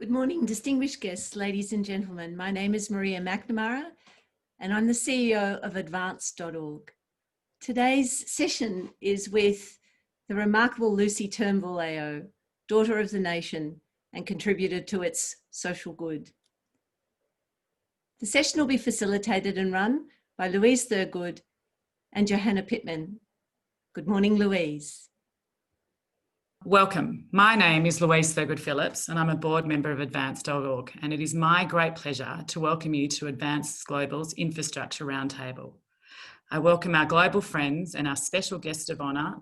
Good morning, distinguished guests, ladies and gentlemen. My name is Maria MacNamara, and I'm the CEO of adaptable. Today's session is with the remarkable Louise Thurgood AO, daughter of the nation and contributor to its social good. The session will be facilitated and run by Louise Thurgood and Johanna Pitman. Good morning, Louise. Welcome. My name is Louise Thurgood Phillips and I'm a board member of adaptable, and it is my great pleasure to welcome you to Advanced Global's Infrastructure Roundtable. I welcome our global friends and our special guest of honour,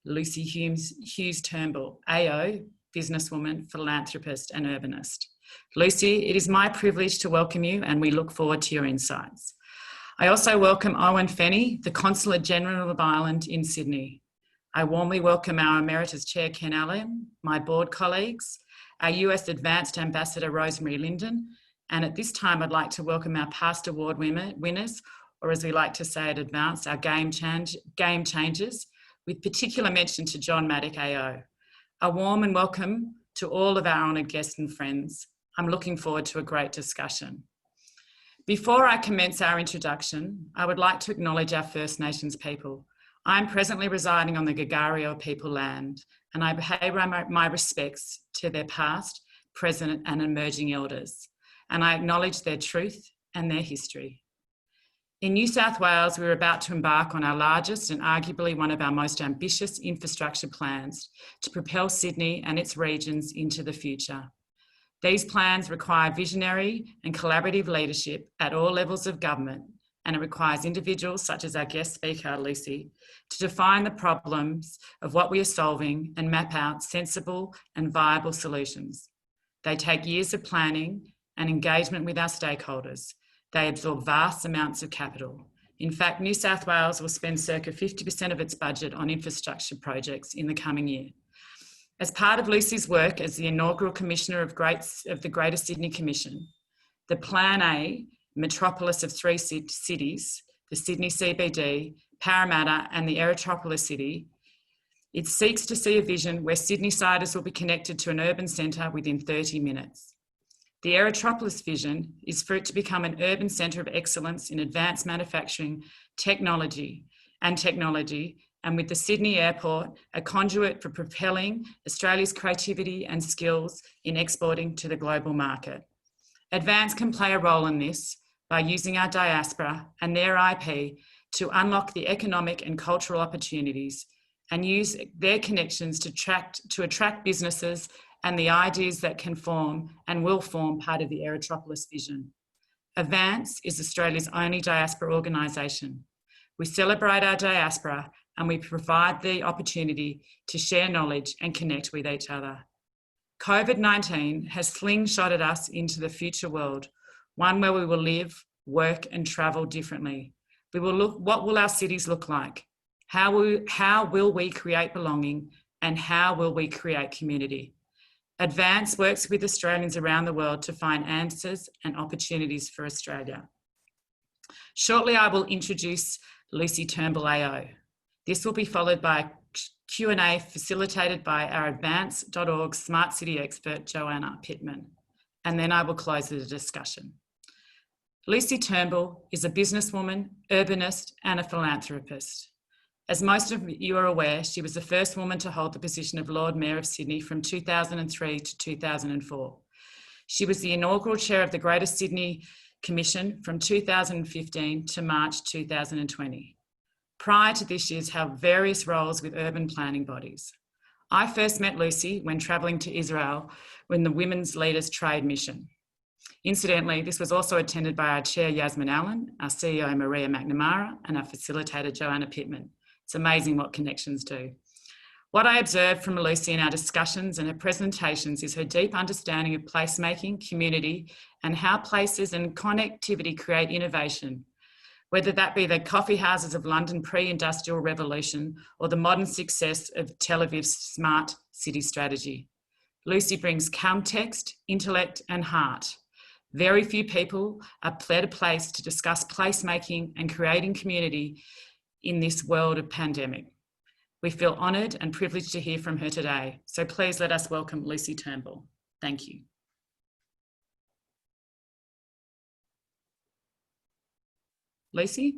Hughes Turnbull AO, businesswoman, philanthropist and urbanist. Lucy, it is my privilege to welcome you and we look forward to your insights. I also welcome Owen Feeney, the Consulate General of Ireland in Sydney. I warmly welcome our Emeritus Chair Ken Allen, my board colleagues, our US Advanced Ambassador Rosemary Linden, and at this time I'd like to welcome our past award winners, or as we like to say at Advanced, our game changers, with particular mention to John Maddock AO. A warm and welcome to all of our honoured guests and friends. I'm looking forward to a great discussion. Before I commence our introduction, I would like to acknowledge our First Nations people. I'm presently residing on the Gagario people land, and I pay my respects to their past, present and emerging elders, and I acknowledge their truth and their history. In New South Wales, we're about to embark on our largest and arguably one of our most ambitious infrastructure plans to propel Sydney and its regions into the future. These plans require visionary and collaborative leadership at all levels of government, and it requires individuals such as our guest speaker, Lucy, to define the problems of what we are solving and map out sensible and viable solutions. They take years of planning and engagement with our stakeholders. They absorb vast amounts of capital. In fact, New South Wales will spend circa 50% of its budget on infrastructure projects in the coming year. As part of Lucy's work as the inaugural Commissioner of the Greater Sydney Commission, the Plan A, metropolis of three cities, the Sydney CBD, Parramatta and the Aerotropolis City, it seeks to see a vision where Sydney-siders will be connected to an urban centre within 30 minutes. The Aerotropolis vision is for it to become an urban centre of excellence in advanced manufacturing, technology, and with the Sydney Airport, a conduit for propelling Australia's creativity and skills in exporting to the global market. Advance can play a role in this by using our diaspora and their IP to unlock the economic and cultural opportunities and use their connections to attract businesses and the ideas that can form and will form part of the Aerotropolis vision. Advance is Australia's only diaspora organisation. We celebrate our diaspora and we provide the opportunity to share knowledge and connect with each other. COVID-19 has slingshotted us into the future world, one where we will live, work and travel differently. What will our cities look like? How will we create belonging and how will we create community? Advance works with Australians around the world to find answers and opportunities for Australia. Shortly, I will introduce Louise Turnbull AO. This will be followed by a Q&A facilitated by our advance.org Smart City expert, Johanna Pitman, and then I will close the discussion. Louise Turnbull is a businesswoman, urbanist, and a philanthropist. As most of you are aware, she was the first woman to hold the position of Lord Mayor of Sydney from 2003 to 2004. She was the inaugural chair of the Greater Sydney Commission from 2015 to March 2020. Prior to this, she's held various roles with urban planning bodies. I first met Lucy when travelling to Israel when the Women's Leaders Trade Mission. Incidentally, this was also attended by our chair, Yasmin Allen, our CEO, Maria MacNamara, and our facilitator, Johanna Pitman. It's amazing what connections do. What I observed from Lucy in our discussions and her presentations is her deep understanding of placemaking, community, and how places and connectivity create innovation, whether that be the coffee houses of London pre-industrial revolution or the modern success of Tel Aviv's smart city strategy. Lucy brings context, intellect, and heart. Very few people are better placed to discuss placemaking and creating community in this world of pandemic. We feel honoured and privileged to hear from her today. So please let us welcome Louise Turnbull. Thank you. Lucy?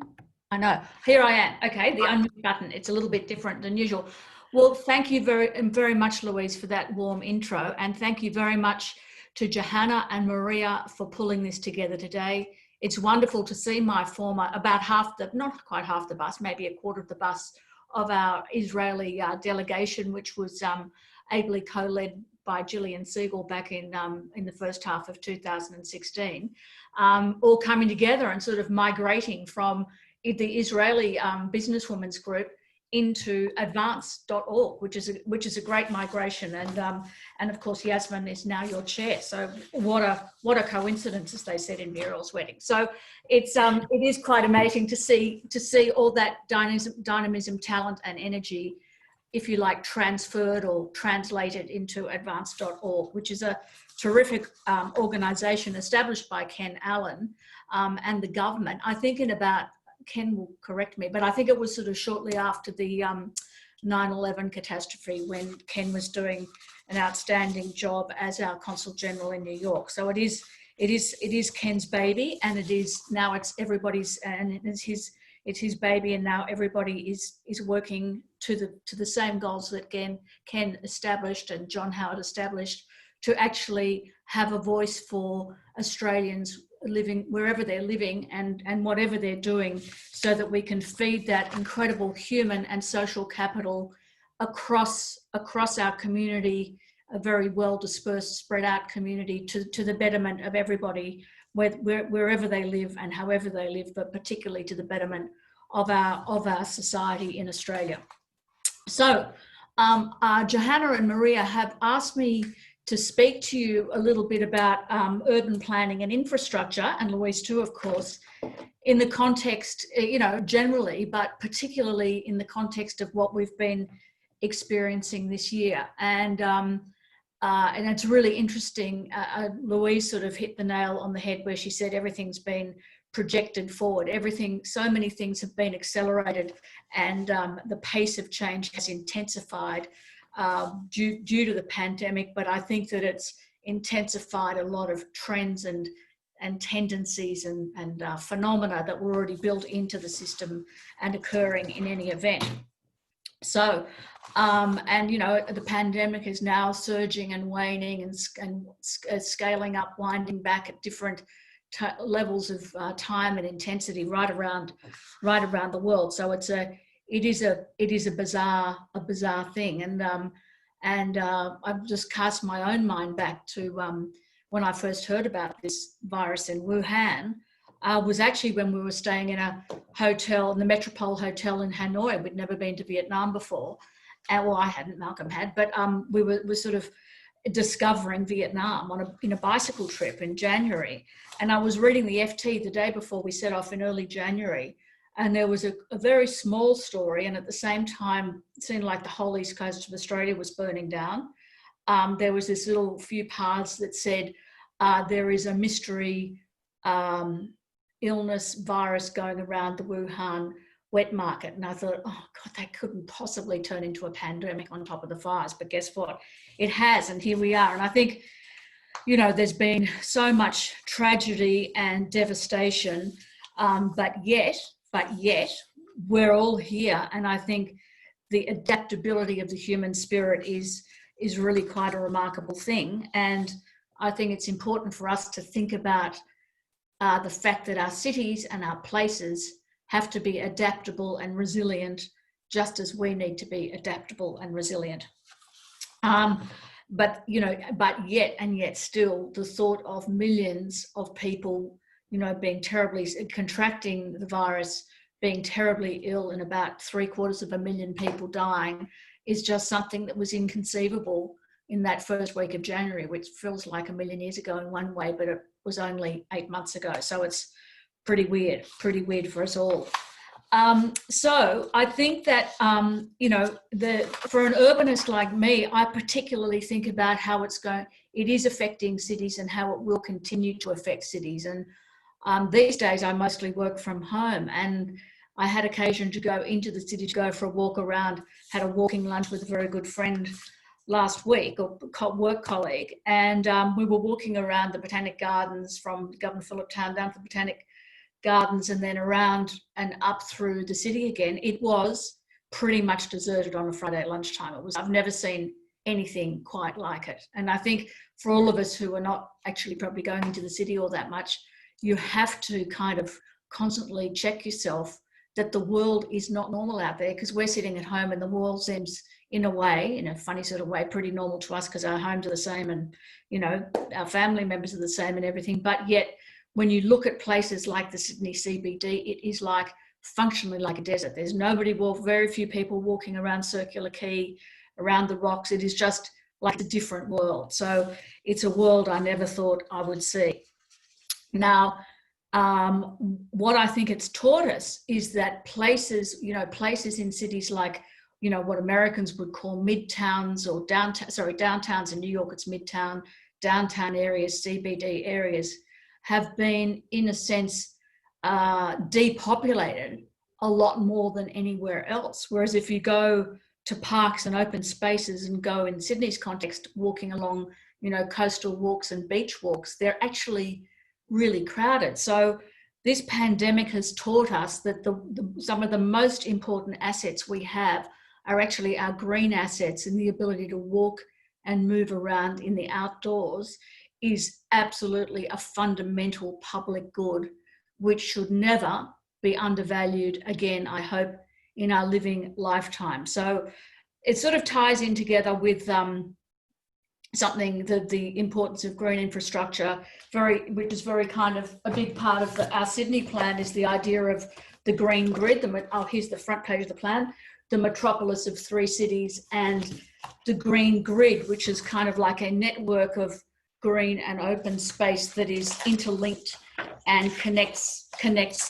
I know. Here I am. Okay, the unmute button. It's a little bit different than usual. Well, thank you very much, Louise, for that warm intro. And thank you very much to Johanna and Maria for pulling this together today. It's wonderful to see my former, about half the, not quite half the bus, maybe a quarter of the bus of our Israeli delegation, which was ably co-led by Gillian Siegel back in the first half of 2016, all coming together and sort of migrating from the Israeli businesswomen's group into advance.org, which is a great migration, and of course Yasmin is now your chair. So what a coincidence, as they said in Muriel's wedding. So it is quite amazing to see all that dynamism, talent, and energy, if you like, transferred or translated into advance.org, which is a terrific organisation established by Ken Allen and the government. I think in about, Ken will correct me, but I think it was sort of shortly after the 9/11 catastrophe when Ken was doing an outstanding job as our Consul General in New York. So it is Ken's baby, and it is now it's everybody's, and it's his baby, and now everybody is working to the same goals that Ken established and John Howard established, to actually have a voice for Australians living wherever they're living and whatever they're doing, so that we can feed that incredible human and social capital across our community, a very well dispersed, spread out community, to the betterment of everybody, wherever they live and however they live, but particularly to the betterment of our society in Australia. So Johanna and Maria have asked me to speak to you a little bit about urban planning and infrastructure, and Louise too, of course, in the context, generally, but particularly in the context of what we've been experiencing this year. And it's really interesting. Louise sort of hit the nail on the head where she said everything's been projected forward. So many things have been accelerated, and the pace of change has intensified due to the pandemic, but I think that it's intensified a lot of trends and tendencies and phenomena that were already built into the system and occurring in any event. So, the pandemic is now surging and waning and scaling up, winding back at different levels of time and intensity right around the world. So it is a bizarre thing, and I've just cast my own mind back to when I first heard about this virus in Wuhan. Was actually when we were staying in a hotel, in the Metropole Hotel in Hanoi. We'd never been to Vietnam before, well, I hadn't, Malcolm had, but we were sort of discovering Vietnam in a bicycle trip in January, and I was reading the FT the day before we set off in early January. And there was a very small story, and at the same time, it seemed like the whole east coast of Australia was burning down. There was this little few paths that said there is a mystery illness virus going around the Wuhan wet market. And I thought, oh God, that couldn't possibly turn into a pandemic on top of the fires. But guess what? It has, and here we are. And I think, there's been so much tragedy and devastation, but yet, we're all here, and I think the adaptability of the human spirit is really quite a remarkable thing. And I think it's important for us to think about the fact that our cities and our places have to be adaptable and resilient, just as we need to be adaptable and resilient. But yet still, the thought of millions of people being terribly, contracting the virus, being terribly ill, and about 750,000 people dying is just something that was inconceivable in that first week of January, which feels like a million years ago in one way, but it was only 8 months ago. So it's pretty weird for us all. So I think that, for an urbanist like me, I particularly think about how it is affecting cities and how it will continue to affect cities. And these days I mostly work from home, and I had occasion to go into the city to go for a walk around, had a walking lunch with a very good friend last week, or work colleague, and we were walking around the Botanic Gardens from Governor Phillip Town down to the Botanic gardens and then around and up through the city again, it was pretty much deserted on a Friday at lunchtime. I've never seen anything quite like it. And I think for all of us who are not actually probably going into the city all that much, you have to kind of constantly check yourself that the world is not normal out there, because we're sitting at home and the world seems, in a way, in a funny sort of way, pretty normal to us because our homes are the same and, you know, our family members are the same and everything. But yet, when you look at places like the Sydney CBD, it is like functionally like a desert. There's very few people walking around Circular Quay, around the rocks. It is just like a different world. So it's a world I never thought I would see. Now, what I think it's taught us is that places in cities like, you know, what Americans would call midtowns or downtowns. In New York, it's midtown, downtown areas, CBD areas, have been, in a sense, depopulated a lot more than anywhere else. Whereas if you go to parks and open spaces and go, in Sydney's context, walking along, you know, coastal walks and beach walks, they're actually really crowded. So this pandemic has taught us that some of the most important assets we have are actually our green assets, and the ability to walk and move around in the outdoors is absolutely a fundamental public good, which should never be undervalued again, I hope, in our living lifetime. So it sort of ties in together with something, the importance of green infrastructure, which is very kind of a big part of our Sydney plan, is the idea of the green grid. Here's the front page of the plan: the metropolis of 3 cities, and the green grid, which is kind of like a network of green and open space that is interlinked and connects,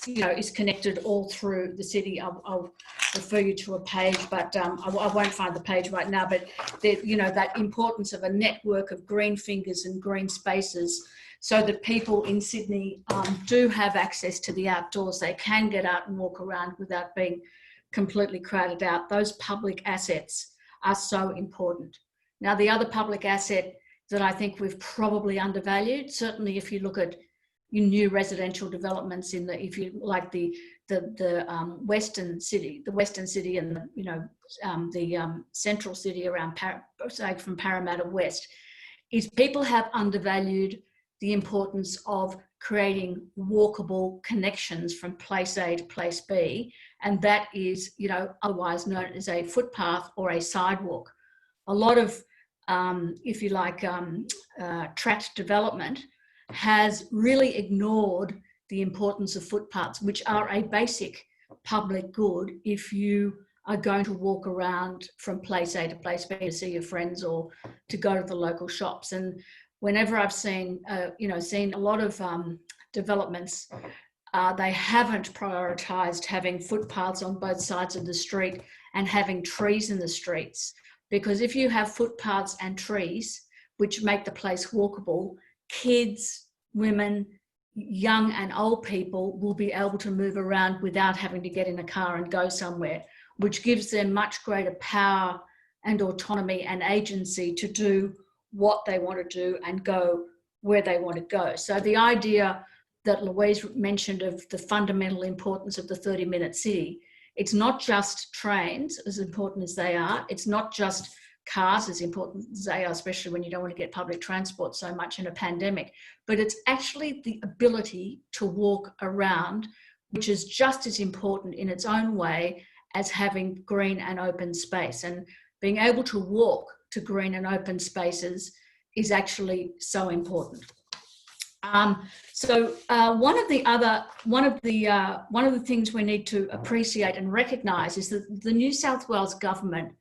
you know, is connected all through the city. I'll refer you to a page, but I won't find the page right now, but you know, that importance of a network of green fingers and green spaces, so that people in Sydney do have access to the outdoors. They can get out and walk around without being completely crowded out. Those public assets are so important. Now, the other public asset that I think we've probably undervalued, certainly if you look at new residential developments if you like the western city and the central city around from Parramatta West, is people have undervalued the importance of creating walkable connections from place A to place B, and that is, you know, otherwise known as a footpath or a sidewalk. A lot of, if you like, tract development has really ignored the importance of footpaths, which are a basic public good if you are going to walk around from place A to place B to see your friends or to go to the local shops. And whenever I've seen a lot of developments, they haven't prioritised having footpaths on both sides of the street and having trees in the streets. Because if you have footpaths and trees, which make the place walkable, kids, women, young and old people will be able to move around without having to get in a car and go somewhere, which gives them much greater power and autonomy and agency to do what they want to do and go where they want to go. So the idea that Louise mentioned of the fundamental importance of the 30-minute city, it's not just trains, as important as they are. It's not just cars, as important as they are, especially when you don't want to get public transport so much in a pandemic. But it's actually the ability to walk around, which is just as important in its own way as having green and open space. And being able to walk to green and open spaces is actually so important. One of the things we need to appreciate and recognise is that the New South Wales government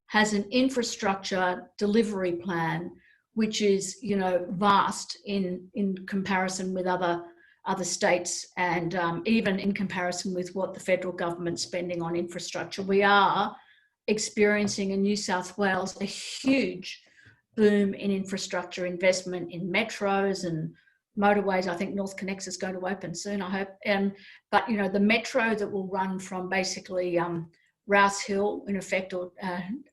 has an infrastructure delivery plan which is, you know, vast in comparison with other states, and even in comparison with what the federal government's spending on infrastructure. We are experiencing in New South Wales a huge boom in infrastructure investment in metros and motorways. I think North Connects is going to open soon, I hope. But, you know, the metro that will run from basically Rouse Hill, in effect, or,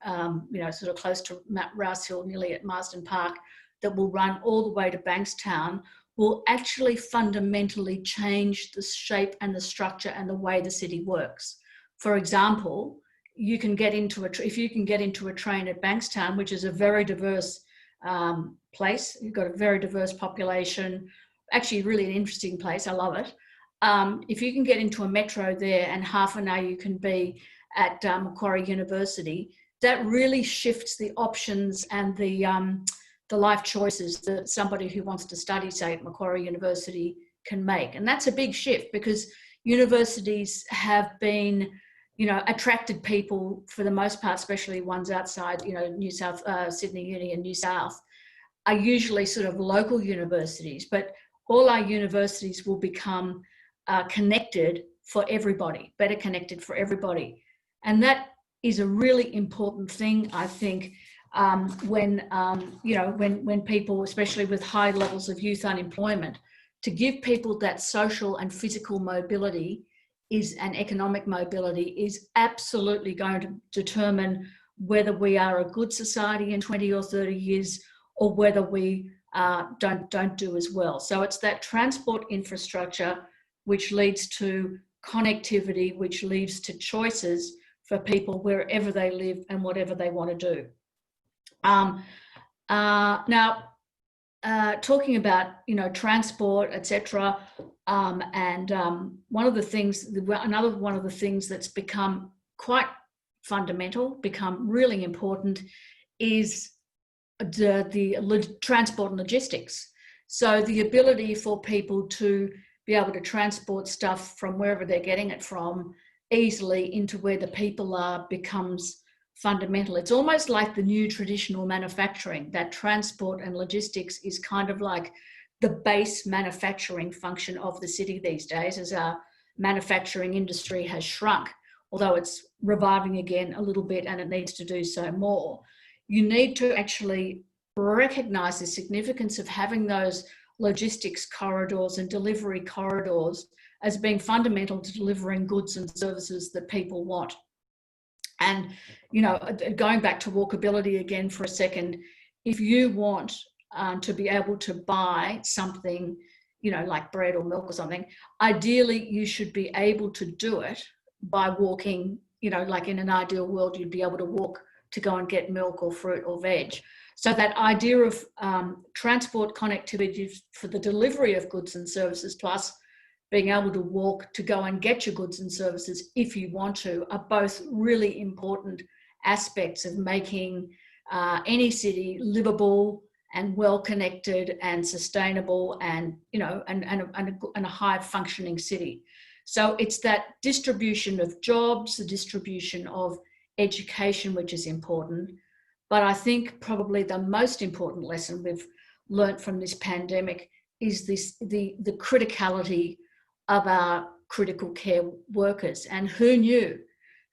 sort of close to Rouse Hill, nearly at Marsden Park, that will run all the way to Bankstown, will actually fundamentally change the shape and the structure and the way the city works. For example, you can get into if you can get into a train at Bankstown, which is a very diverse place. You've got a very diverse population, actually really an interesting place. I love it. If you can get into a metro there and half an hour you can be at Macquarie University, that really shifts the options and the life choices that somebody who wants to study, say, at Macquarie University can make. And that's a big shift, because universities have been, attracted people for the most part, especially ones outside, New South, Sydney Uni and New South, are usually sort of local universities, but all our universities will become connected for everybody, better connected for everybody. And that is a really important thing, I think, when people, especially with high levels of youth unemployment, to give people that social and physical mobility and economic mobility is absolutely going to determine whether we are a good society in 20 or 30 years, or whether we don't do as well. So it's that transport infrastructure which leads to connectivity, which leads to choices for people wherever they live and whatever they want to do. Now, talking about transport, etc., and one of the things that's become quite fundamental, become really important, is the transport and logistics. So the ability for people to be able to transport stuff from wherever they're getting it from easily into where the people are becomes fundamental. It's almost like the new traditional manufacturing, that transport and logistics is kind of like the base manufacturing function of the city these days, as our manufacturing industry has shrunk, although it's reviving again a little bit and it needs to do so more. You need to actually recognise the significance of having those logistics corridors and delivery corridors as being fundamental to delivering goods and services that people want. And, going back to walkability again for a second, if you want to be able to buy something, like bread or milk or something, ideally you should be able to do it by walking, like in an ideal world, you'd be able to walk to go and get milk or fruit or veg. So that idea of transport connectivity for the delivery of goods and services, plus being able to walk to go and get your goods and services if you want to, are both really important aspects of making any city livable and well connected and sustainable and a high functioning city. So it's that distribution of jobs, the distribution of education, which is important. But I think probably the most important lesson we've learnt from this pandemic is the criticality of our critical care workers. And who knew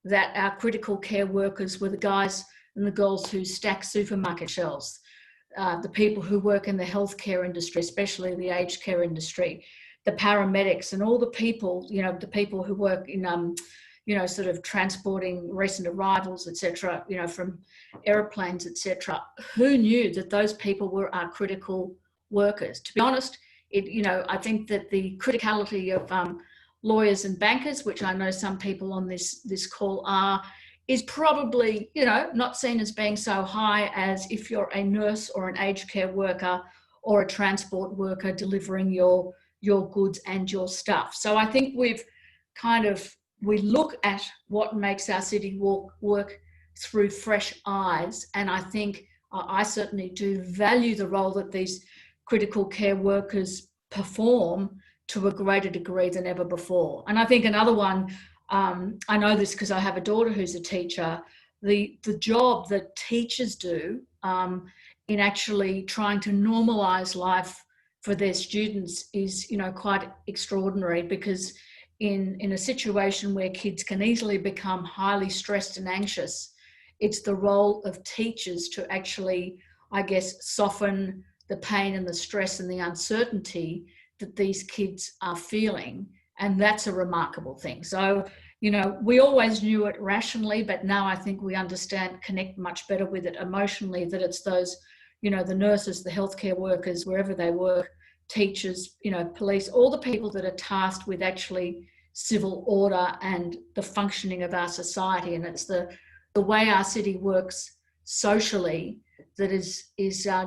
that our critical care workers were the guys and the girls who stack supermarket shelves, the people who work in the healthcare industry, especially the aged care industry, the paramedics, and all the people, the people who work in, sort of transporting recent arrivals, etc., from airplanes, etc. Who knew that those people were our critical workers? To be honest, I think that the criticality of lawyers and bankers, which I know some people on this call are, is probably, not seen as being so high as if you're a nurse or an aged care worker or a transport worker delivering your goods and your stuff. So I think we look at what makes our city work through fresh eyes. And I think I certainly do value the role that these critical care workers perform to a greater degree than ever before. And I think another one, I know this because I have a daughter who's a teacher, the job that teachers do in actually trying to normalise life for their students is, quite extraordinary, because in a situation where kids can easily become highly stressed and anxious, it's the role of teachers to actually, I guess, soften the pain and the stress and the uncertainty that these kids are feeling. And that's a remarkable thing. So, we always knew it rationally, but now I think we connect much better with it emotionally, that it's those, the nurses, the healthcare workers, wherever they work, teachers, police, all the people that are tasked with actually civil order and the functioning of our society. And it's the way our city works socially that is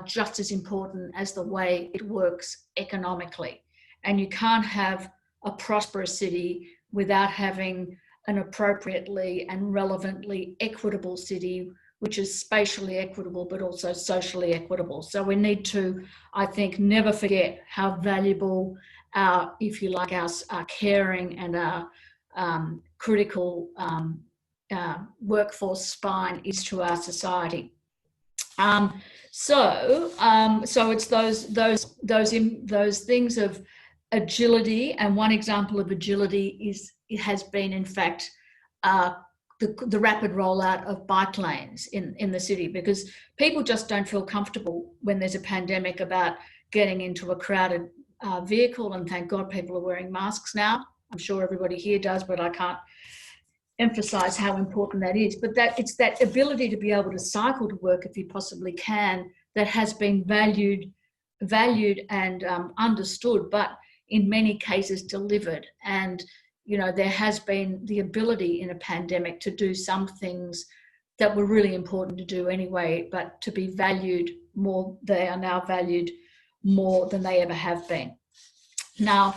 just as important as the way it works economically. And you can't have a prosperous city without having an appropriately and relevantly equitable city, which is spatially equitable, but also socially equitable. So we need to, I think, never forget how valuable our, if you like, our caring and our critical workforce spine is to our society. So it's those things of agility, and one example of agility has been, in fact, the rapid rollout of bike lanes in the city, because people just don't feel comfortable when there's a pandemic about getting into a crowded vehicle, and thank God people are wearing masks now. I'm sure everybody here does, but I can't emphasize how important that is. But it's that ability to be able to cycle to work if you possibly can that has been valued and understood, but in many cases delivered. And there has been the ability in a pandemic to do some things that were really important to do anyway, but to be valued more. They are now valued more than they ever have been. Now,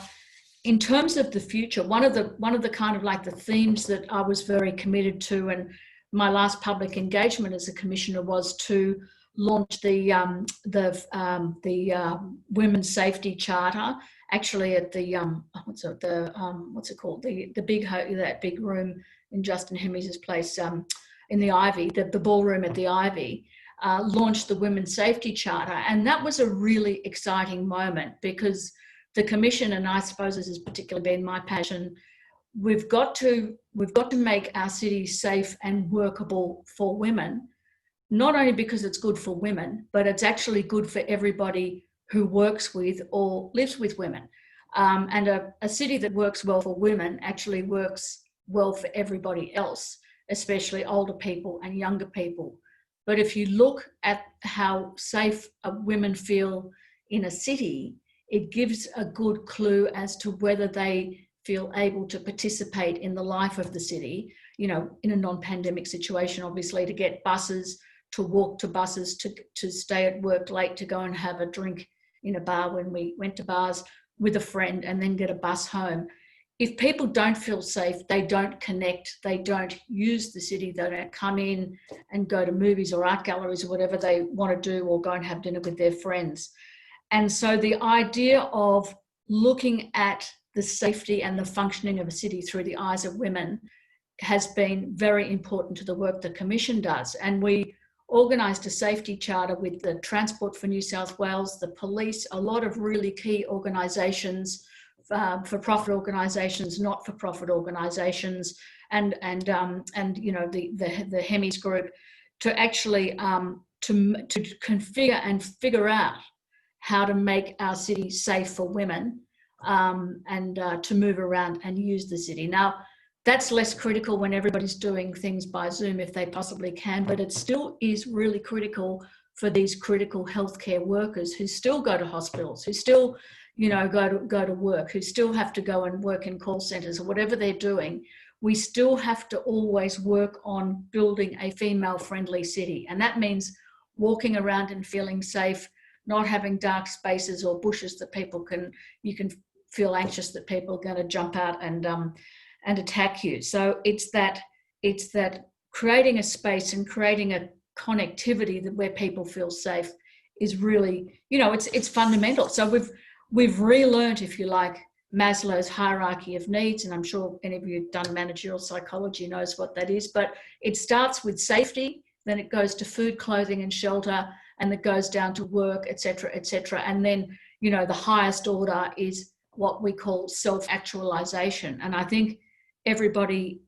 in terms of the future, one of the kind of like the themes that I was very committed to, and my last public engagement as a commissioner was to launch the Women's Safety Charter, actually at the that big room in Justin Hemmings' place in the Ivy, the ballroom at the Ivy, launched the Women's Safety Charter, and that was a really exciting moment because the Commission, and I suppose this has particularly been my passion, we've got to make our city safe and workable for women, not only because it's good for women, but it's actually good for everybody who works with or lives with women. And a city that works well for women actually works well for everybody else, especially older people and younger people. But if you look at how safe women feel in a city, it gives a good clue as to whether they feel able to participate in the life of the city, in a non-pandemic situation, obviously, to get buses, to walk to buses, to stay at work late, to go and have a drink in a bar when we went to bars with a friend, and then get a bus home. If people don't feel safe, they don't connect, they don't use the city, they don't come in and go to movies or art galleries or whatever they want to do, or go and have dinner with their friends. And so the idea of looking at the safety and the functioning of a city through the eyes of women has been very important to the work the Commission does. And we organised a safety charter with the Transport for New South Wales, the police, a lot of really key organisations, for-profit organisations, not-for-profit organisations, and the Hemis group, to actually to configure and figure out how to make our city safe for women, and to move around and use the city. Now, that's less critical when everybody's doing things by Zoom if they possibly can, but it still is really critical for these critical healthcare workers who still go to hospitals, who still, go to work, who still have to go and work in call centres or whatever they're doing. We still have to always work on building a female-friendly city, and that means walking around and feeling safe, not having dark spaces or bushes that you can feel anxious that people are going to jump out and attack you. So it's that creating a space and creating a connectivity where people feel safe is really, it's fundamental. So we've relearned, if you like, Maslow's hierarchy of needs, and I'm sure any of you who've done managerial psychology knows what that is, but it starts with safety, then it goes to food, clothing and shelter, and it goes down to work, et cetera, and then, the highest order is what we call self-actualization. And I think everybody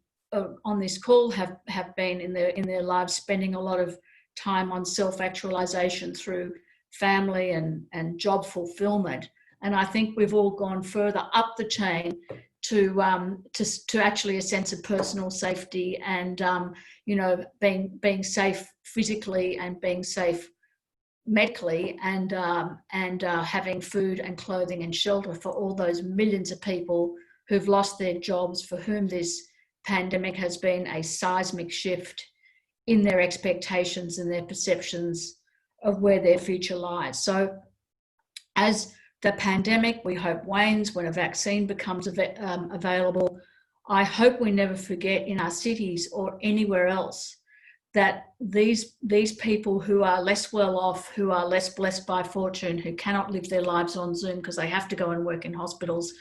on this call have been in their lives spending a lot of time on self-actualization through family and job fulfillment. And I think we've all gone further up the chain to actually a sense of personal safety and being safe physically and being safe medically and having food and clothing and shelter for all those millions of people who've lost their jobs, for whom this pandemic has been a seismic shift in their expectations and their perceptions of where their future lies. So as the pandemic, we hope, wanes, when a vaccine becomes available, I hope we never forget in our cities or anywhere else that these people who are less well off, who are less blessed by fortune, who cannot live their lives on Zoom because they have to go and work in hospitals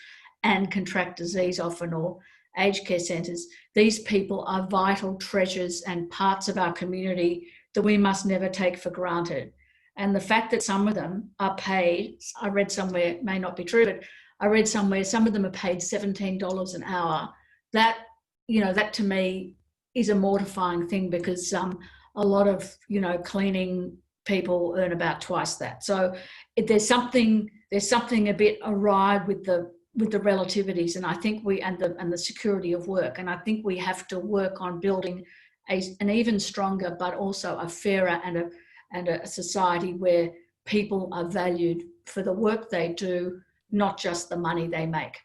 and contract disease often, or aged care centres, these people are vital treasures and parts of our community that we must never take for granted. And the fact that some of them are paid, I read somewhere, it may not be true, but I read somewhere some of them are paid $17 an hour. That, you know, that to me is a mortifying thing, because a lot of, you know, cleaning people earn about twice that. So there's something a bit awry with the relativities, and I think and the security of work. And I think we have to work on building an even stronger, but also a fairer and a society where people are valued for the work they do, not just the money they make.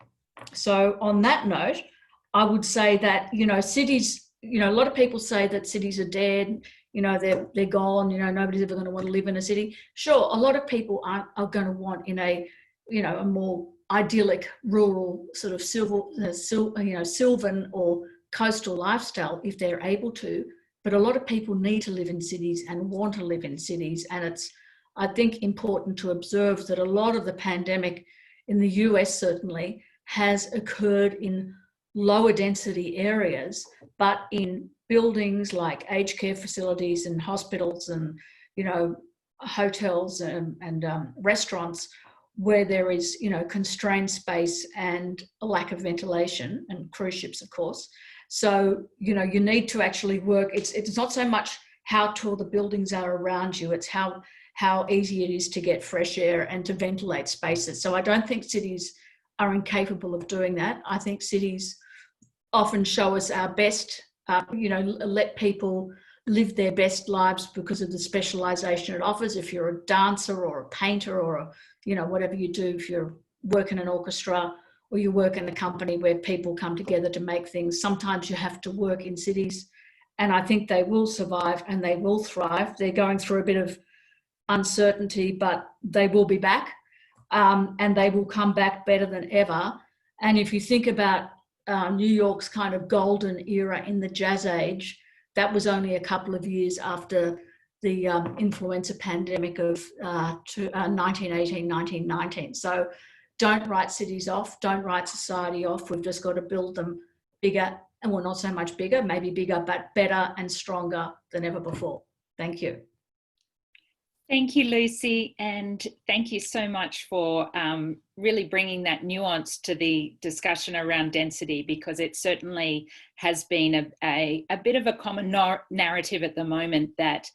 So on that note, I would say that, you know, cities, you know, a lot of people say that cities are dead, you know, they're gone, you know, nobody's ever going to want to live in a city. Sure, a lot of people are going to want in a, you know, a more idyllic rural sort of sylvan or coastal lifestyle if they're able to. But a lot of people need to live in cities and want to live in cities. And it's, I think, important to observe that a lot of the pandemic in the US certainly has occurred in lower density areas, but in buildings like aged care facilities and hospitals and, you know, hotels and restaurants, where there is, you know, constrained space and a lack of ventilation, and cruise ships, of course. So, you know, you need to actually work. It's not so much how tall the buildings are around you, it's how easy it is to get fresh air and to ventilate spaces. So I don't think cities are incapable of doing that. I think cities often show us our best, you know, let people live their best lives because of the specialisation it offers. If you're a dancer or a painter or a, you know, whatever you do, if you work in an orchestra or you work in a company where people come together to make things, sometimes you have to work in cities, and I think they will survive and they will thrive. They're going through a bit of uncertainty, but they will be back, and they will come back better than ever. And if you think about New York's kind of golden era in the jazz age, that was only a couple of years after the influenza pandemic of 1918, 1919. So don't write cities off, don't write society off. We've just got to build them bigger, and well, not so much bigger, maybe bigger, but better and stronger than ever before. Thank you. Thank you, Lucy, and thank you so much for really bringing that nuance to the discussion around density, because it certainly has been a bit of a common narrative at the moment that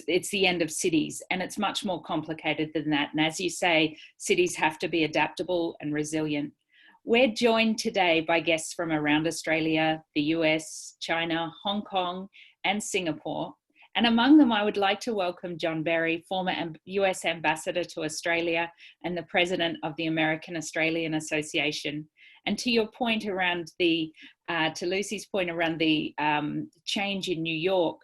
it's the end of cities, and it's much more complicated than that. And as you say, cities have to be adaptable and resilient. We're joined today by guests from around Australia, the US, China, Hong Kong, and Singapore. And among them, I would like to welcome John Berry, former US Ambassador to Australia and the President of the American Australian Association. And to your point around to Lucy's point around the change in New York,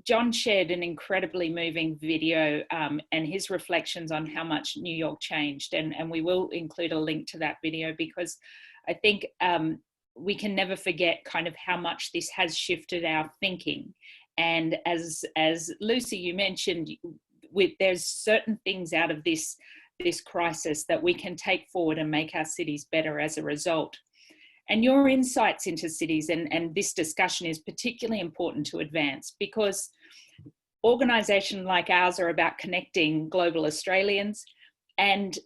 John shared an incredibly moving video and his reflections on how much New York changed. And we will include a link to that video, because I think we can never forget kind of how much this has shifted our thinking. And as Lucy, you mentioned, there's certain things out of this crisis that we can take forward and make our cities better as a result. And your insights into cities and this discussion is particularly important to advance, because organisations like ours are about connecting global Australians. And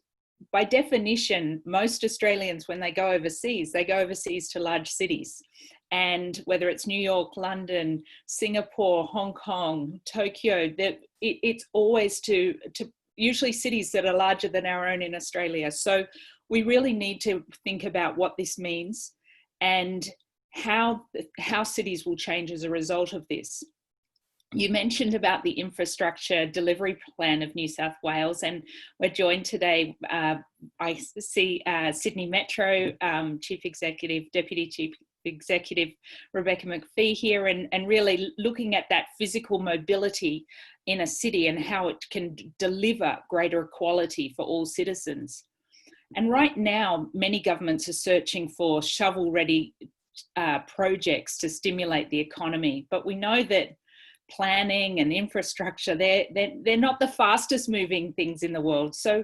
by definition, most Australians, when they go overseas to large cities. And whether it's New York, London, Singapore, Hong Kong, Tokyo, it's always to usually cities that are larger than our own in Australia. So we really need to think about what this means and how cities will change as a result of this. you mentioned about the infrastructure delivery plan of New South Wales, and we're joined today, I see Sydney Metro Deputy Chief Executive Rebecca McPhee here, and really looking at that physical mobility in a city and how it can deliver greater equality for all citizens. And right now, many governments are searching for shovel-ready projects to stimulate the economy, but we know that planning and infrastructure, they're not the fastest moving things in the world. So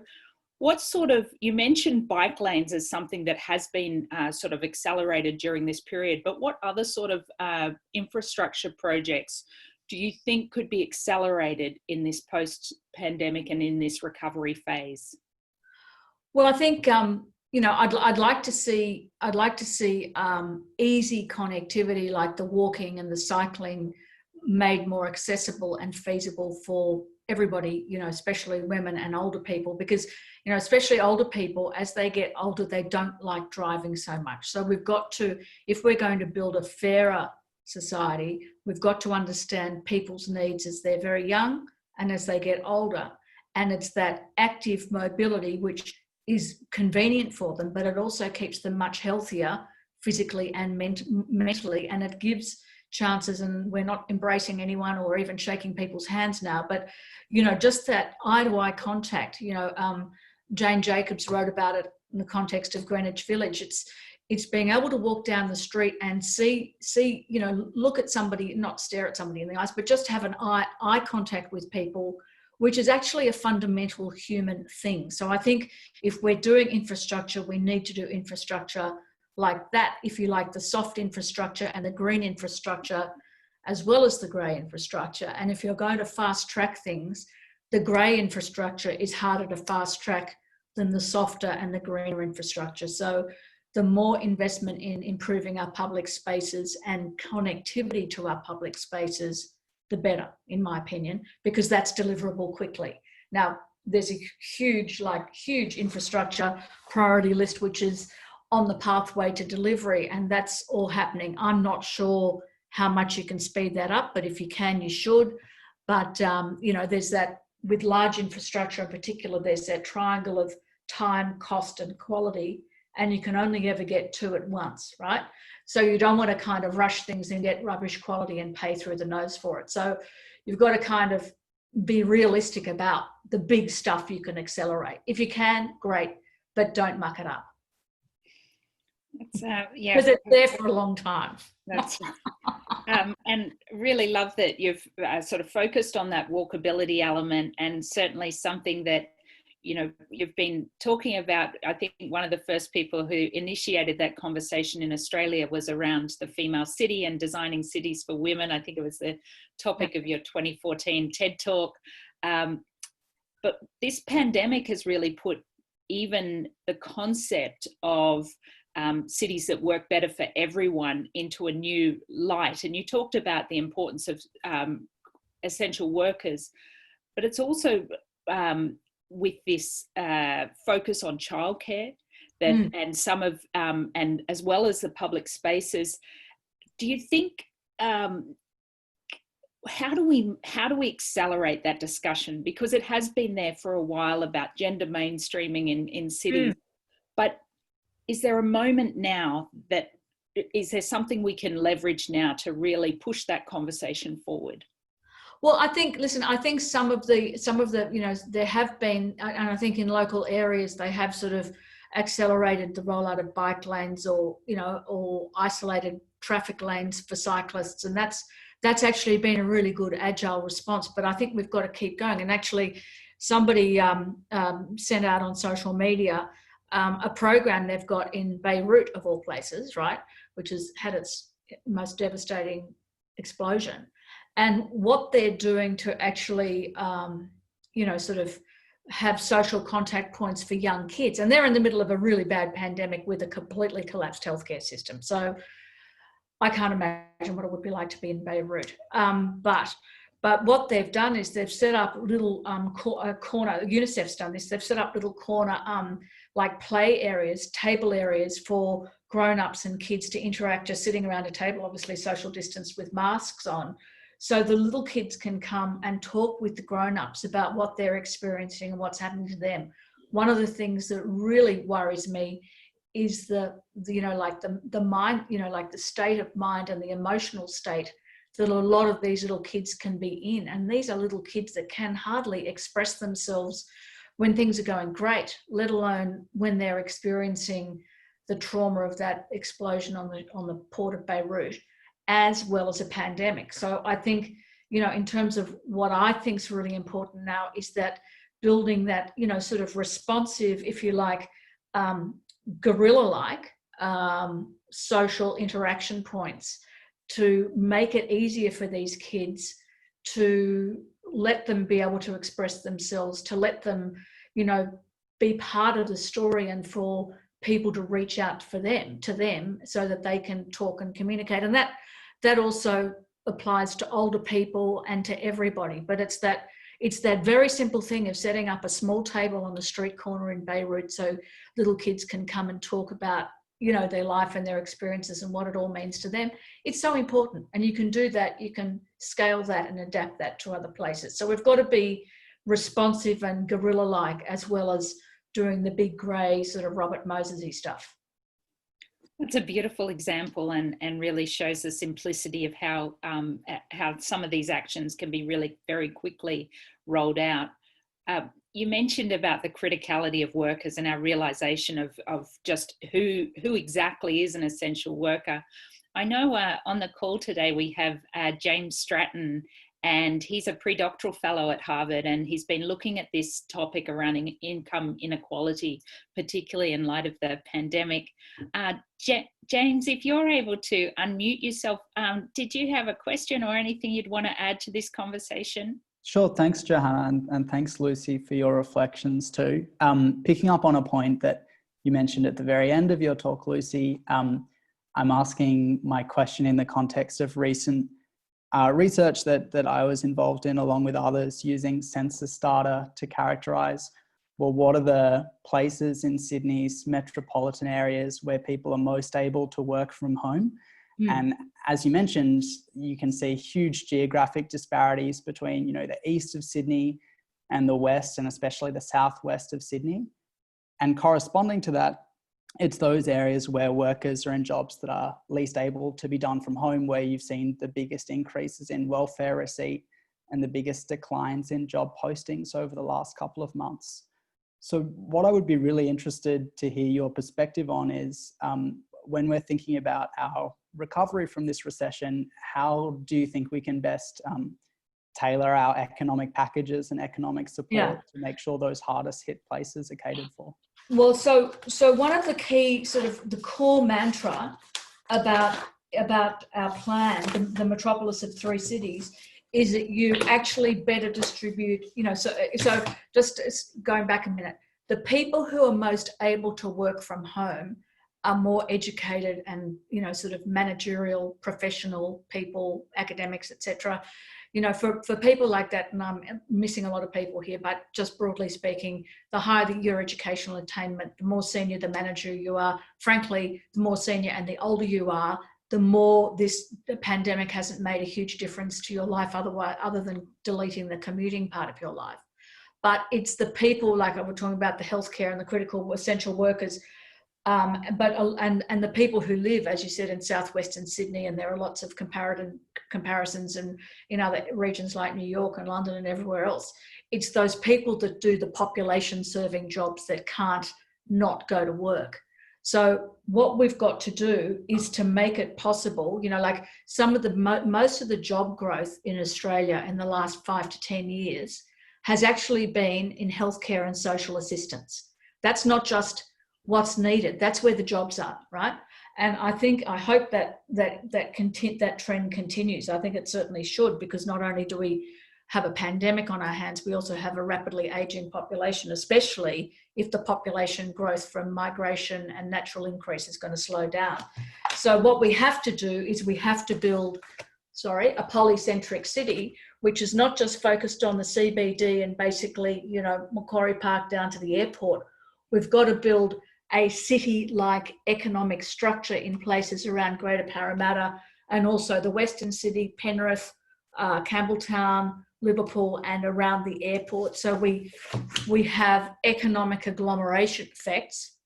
what sort of, you mentioned bike lanes as something that has been sort of accelerated during this period, but what other sort of infrastructure projects do you think could be accelerated in this post-pandemic and in this recovery phase? Well, I think you know, I'd like to see easy connectivity, like the walking and the cycling, made more accessible and feasible for everybody, you know, especially women and older people, because, you know, especially older people, as they get older, they don't like driving so much. So we've got to, if we're going to build a fairer society, we've got to understand people's needs as they're very young and as they get older. And it's that active mobility which is convenient for them, but it also keeps them much healthier physically and mentally, and it gives chances. And we're not embracing anyone or even shaking people's hands now, but, you know, just that eye-to-eye contact. You know, Jane Jacobs wrote about it in the context of Greenwich Village. It's being able to walk down the street and see, you know, look at somebody, not stare at somebody in the eyes, but just have an eye contact with people, which is actually a fundamental human thing. So I think if we're doing infrastructure, we need to do infrastructure like that, if you like, the soft infrastructure and the green infrastructure, as well as the grey infrastructure. And if you're going to fast track things, the grey infrastructure is harder to fast track than the softer and the greener infrastructure. So the more investment in improving our public spaces and connectivity to our public spaces, the better, in my opinion, because that's deliverable quickly. Now, there's a huge infrastructure priority list, which is on the pathway to delivery, and that's all happening. I'm not sure how much you can speed that up, but if you can, you should. But, you know, there's that, with large infrastructure in particular, there's that triangle of time, cost, and quality, and you can only ever get two at once, right? So you don't want to kind of rush things and get rubbish quality and pay through the nose for it. So you've got to kind of be realistic about the big stuff you can accelerate. If you can, great, but don't muck it up. Yeah, because it's there for a long time. That's and really love that you've sort of focused on that walkability element, and certainly something that, you know, you've been talking about. I think one of the first people who initiated that conversation in Australia was around the female city and designing cities for women. I think it was the topic of your 2014 TED Talk. But this pandemic has really put even the concept of cities that work better for everyone into a new light. And you talked about the importance of essential workers, but it's also with this focus on childcare that and some of and as well as the public spaces. Do you think how do we accelerate that discussion? Because it has been there for a while about gender mainstreaming in cities, but is there a moment now that, is there something we can leverage now to really push that conversation forward? Well, I think, listen, I think some of the, you know, there have been, and I think in local areas, they have sort of accelerated the rollout of bike lanes, or, you know, or isolated traffic lanes for cyclists. And that's actually been a really good agile response, but I think we've got to keep going. And actually somebody sent out on social media a program they've got in Beirut, of all places, right, which has had its most devastating explosion. And what they're doing to actually, you know, sort of have social contact points for young kids. And they're in the middle of a really bad pandemic with a completely collapsed healthcare system. So I can't imagine what it would be like to be in Beirut. But what they've done is they've set up little corner, UNICEF's done this, they've set up little corner like play areas, table areas for grown-ups and kids to interact, just sitting around a table, obviously social distance with masks on, so the little kids can come and talk with the grown-ups about what they're experiencing and what's happening to them. One of the things that really worries me is the mind, like the state of mind and the emotional state that a lot of these little kids can be in. And these are little kids that can hardly express themselves when things are going great, let alone when they're experiencing the trauma of that explosion on the port of Beirut, as well as a pandemic. So I think, in terms of what I think is really important now is that building that, sort of responsive, if you like, guerrilla-like social interaction points to make it easier for these kids, to let them be able to express themselves, to let them, be part of the story, and for people to reach out to them so that they can talk and communicate. And that also applies to older people and to everybody. But it's that very simple thing of setting up a small table on the street corner in Beirut so little kids can come and talk about, their life and their experiences and what it all means to them. It's so important. And you can do that. You can scale that and adapt that to other places. So we've got to be responsive and guerrilla-like, as well as doing the big grey sort of Robert Moses-y stuff. That's a beautiful example, and really shows the simplicity of how some of these actions can be really very quickly rolled out. You mentioned about the criticality of workers and our realization of just who exactly is an essential worker. I know on the call today we have James Stratton, and he's a pre-doctoral fellow at Harvard, and he's been looking at this topic around income inequality, particularly in light of the pandemic. James, if you're able to unmute yourself, did you have a question or anything you'd want to add to this conversation? Sure, thanks Johanna, and thanks Lucy for your reflections too. Picking up on a point that you mentioned at the very end of your talk, Lucy, I'm asking my question in the context of recent research that I was involved in along with others, using census data to characterise, well, what are the places in Sydney's metropolitan areas where people are most able to work from home? And as you mentioned, you can see huge geographic disparities between, the east of Sydney and the west, and especially the southwest of Sydney. And corresponding to that, it's those areas where workers are in jobs that are least able to be done from home, where you've seen the biggest increases in welfare receipt and the biggest declines in job postings over the last couple of months. So what I would be really interested to hear your perspective on is, when we're thinking about our recovery from this recession, how do you think we can best tailor our economic packages and economic support to make sure those hardest hit places are catered for? Well, so one of the key sort of the core mantra about our plan, the metropolis of 3 cities, is that you actually better distribute, so just going back a minute, the people who are most able to work from home are more educated and, sort of managerial, professional people, academics, etc. For people like that, and I'm missing a lot of people here, but just broadly speaking, the higher your educational attainment, the more senior the manager you are, frankly, the more senior and the older you are, the more the pandemic hasn't made a huge difference to your life other than deleting the commuting part of your life. But it's the people, like we're talking about the healthcare and the critical essential workers, and the people who live, as you said, in southwestern Sydney, and there are lots of comparisons and in other regions like New York and London and everywhere else. It's those people that do the population serving jobs that can't not go to work. So what we've got to do is to make it possible, like some of the most of the job growth in Australia in the last 5 to 10 years has actually been in healthcare and social assistance. That's not just what's needed. That's where the jobs are, right? And I hope that trend continues. I think it certainly should, because not only do we have a pandemic on our hands, we also have a rapidly aging population, especially if the population growth from migration and natural increase is going to slow down. So what we have to do is we have to build, a polycentric city, which is not just focused on the CBD and basically, Macquarie Park down to the airport. We've got to build a city-like economic structure in places around Greater Parramatta and also the Western City, Penrith, Campbelltown, Liverpool, and around the airport. So we have economic agglomeration effects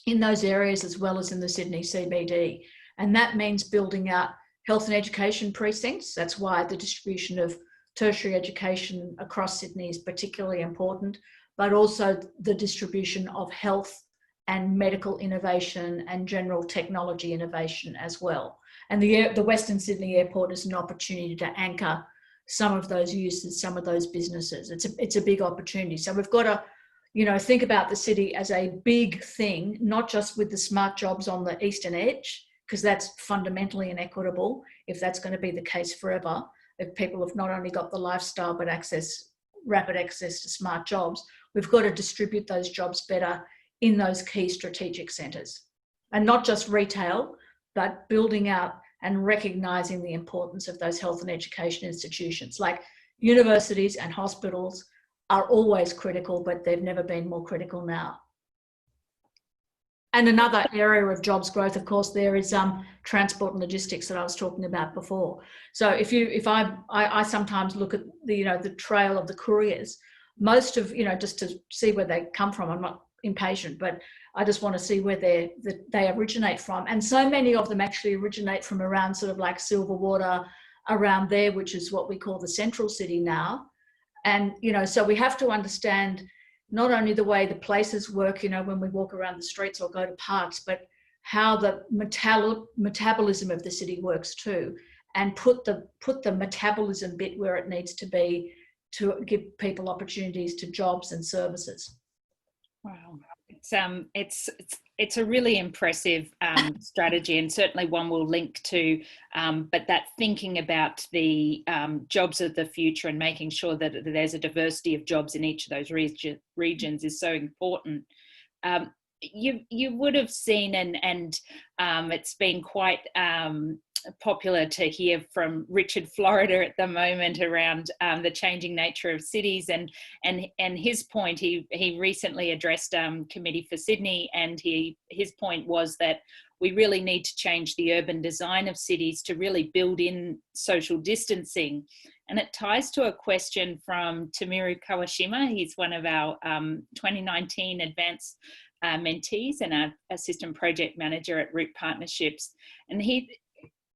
in those areas as well as in the Sydney CBD. And that means building out health and education precincts. That's why the distribution of tertiary education across Sydney is particularly important, but also the distribution of health and medical innovation and general technology innovation as well. And the Western Sydney Airport is an opportunity to anchor some of those uses, some of those businesses. It's a big opportunity. So we've got to, you know, think about the city as a big thing, not just with the smart jobs on the eastern edge, because that's fundamentally inequitable if that's going to be the case forever. If people have not only got the lifestyle but rapid access to smart jobs, we've got to distribute those jobs better in those key strategic centres. And not just retail, but building out and recognising the importance of those health and education institutions. Like universities and hospitals are always critical, but they've never been more critical now. And another area of jobs growth, of course, there is transport and logistics that I was talking about before. So if I sometimes look at the trail of the couriers, most of, just to see where they come from. I'm not impatient, but I just want to see where they originate from. And so many of them actually originate from around sort of like Silverwater, around there, which is what we call the central city now. And, so we have to understand not only the way the places work, when we walk around the streets or go to parks, but how the metabolism of the city works too, and put the metabolism bit where it needs to be to give people opportunities to jobs and services. Wow, it's a really impressive strategy, and certainly one we'll link to. But that thinking about the jobs of the future and making sure that there's a diversity of jobs in each of those regions is so important. You would have seen, and it's been quite popular to hear from Richard Florida at the moment around the changing nature of cities, and his point. He recently addressed Committee for Sydney, and his point was that we really need to change the urban design of cities to really build in social distancing. And it ties to a question from Tamiru Kawashima. He's one of our 2019 Advanced mentees and our assistant project manager at Root Partnerships. And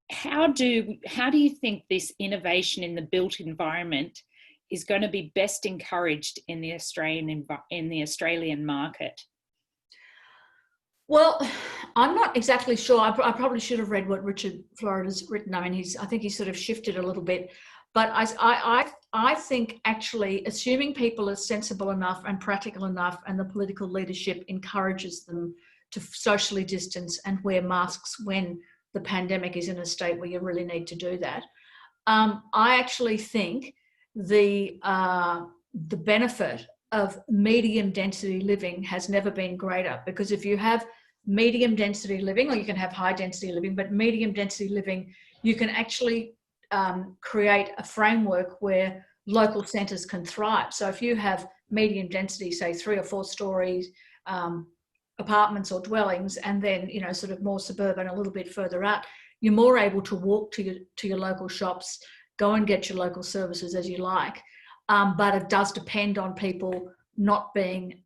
how do you think this innovation in the built environment is going to be best encouraged in the Australian market? Well, I'm not exactly sure. I probably should have read what Richard Florida's written. I mean, I think he's sort of shifted a little bit. But I think actually, assuming people are sensible enough and practical enough, and the political leadership encourages them to socially distance and wear masks when the pandemic is in a state where you really need to do that. I actually think the benefit of medium density living has never been greater, because if you have medium density living, or you can have high density living, but medium density living, you can actually create a framework where local centres can thrive. So if you have medium density, say 3 or 4 stories, apartments or dwellings, and then sort of more suburban a little bit further out, you're more able to walk to your local shops, go and get your local services as you like. But it does depend on people not being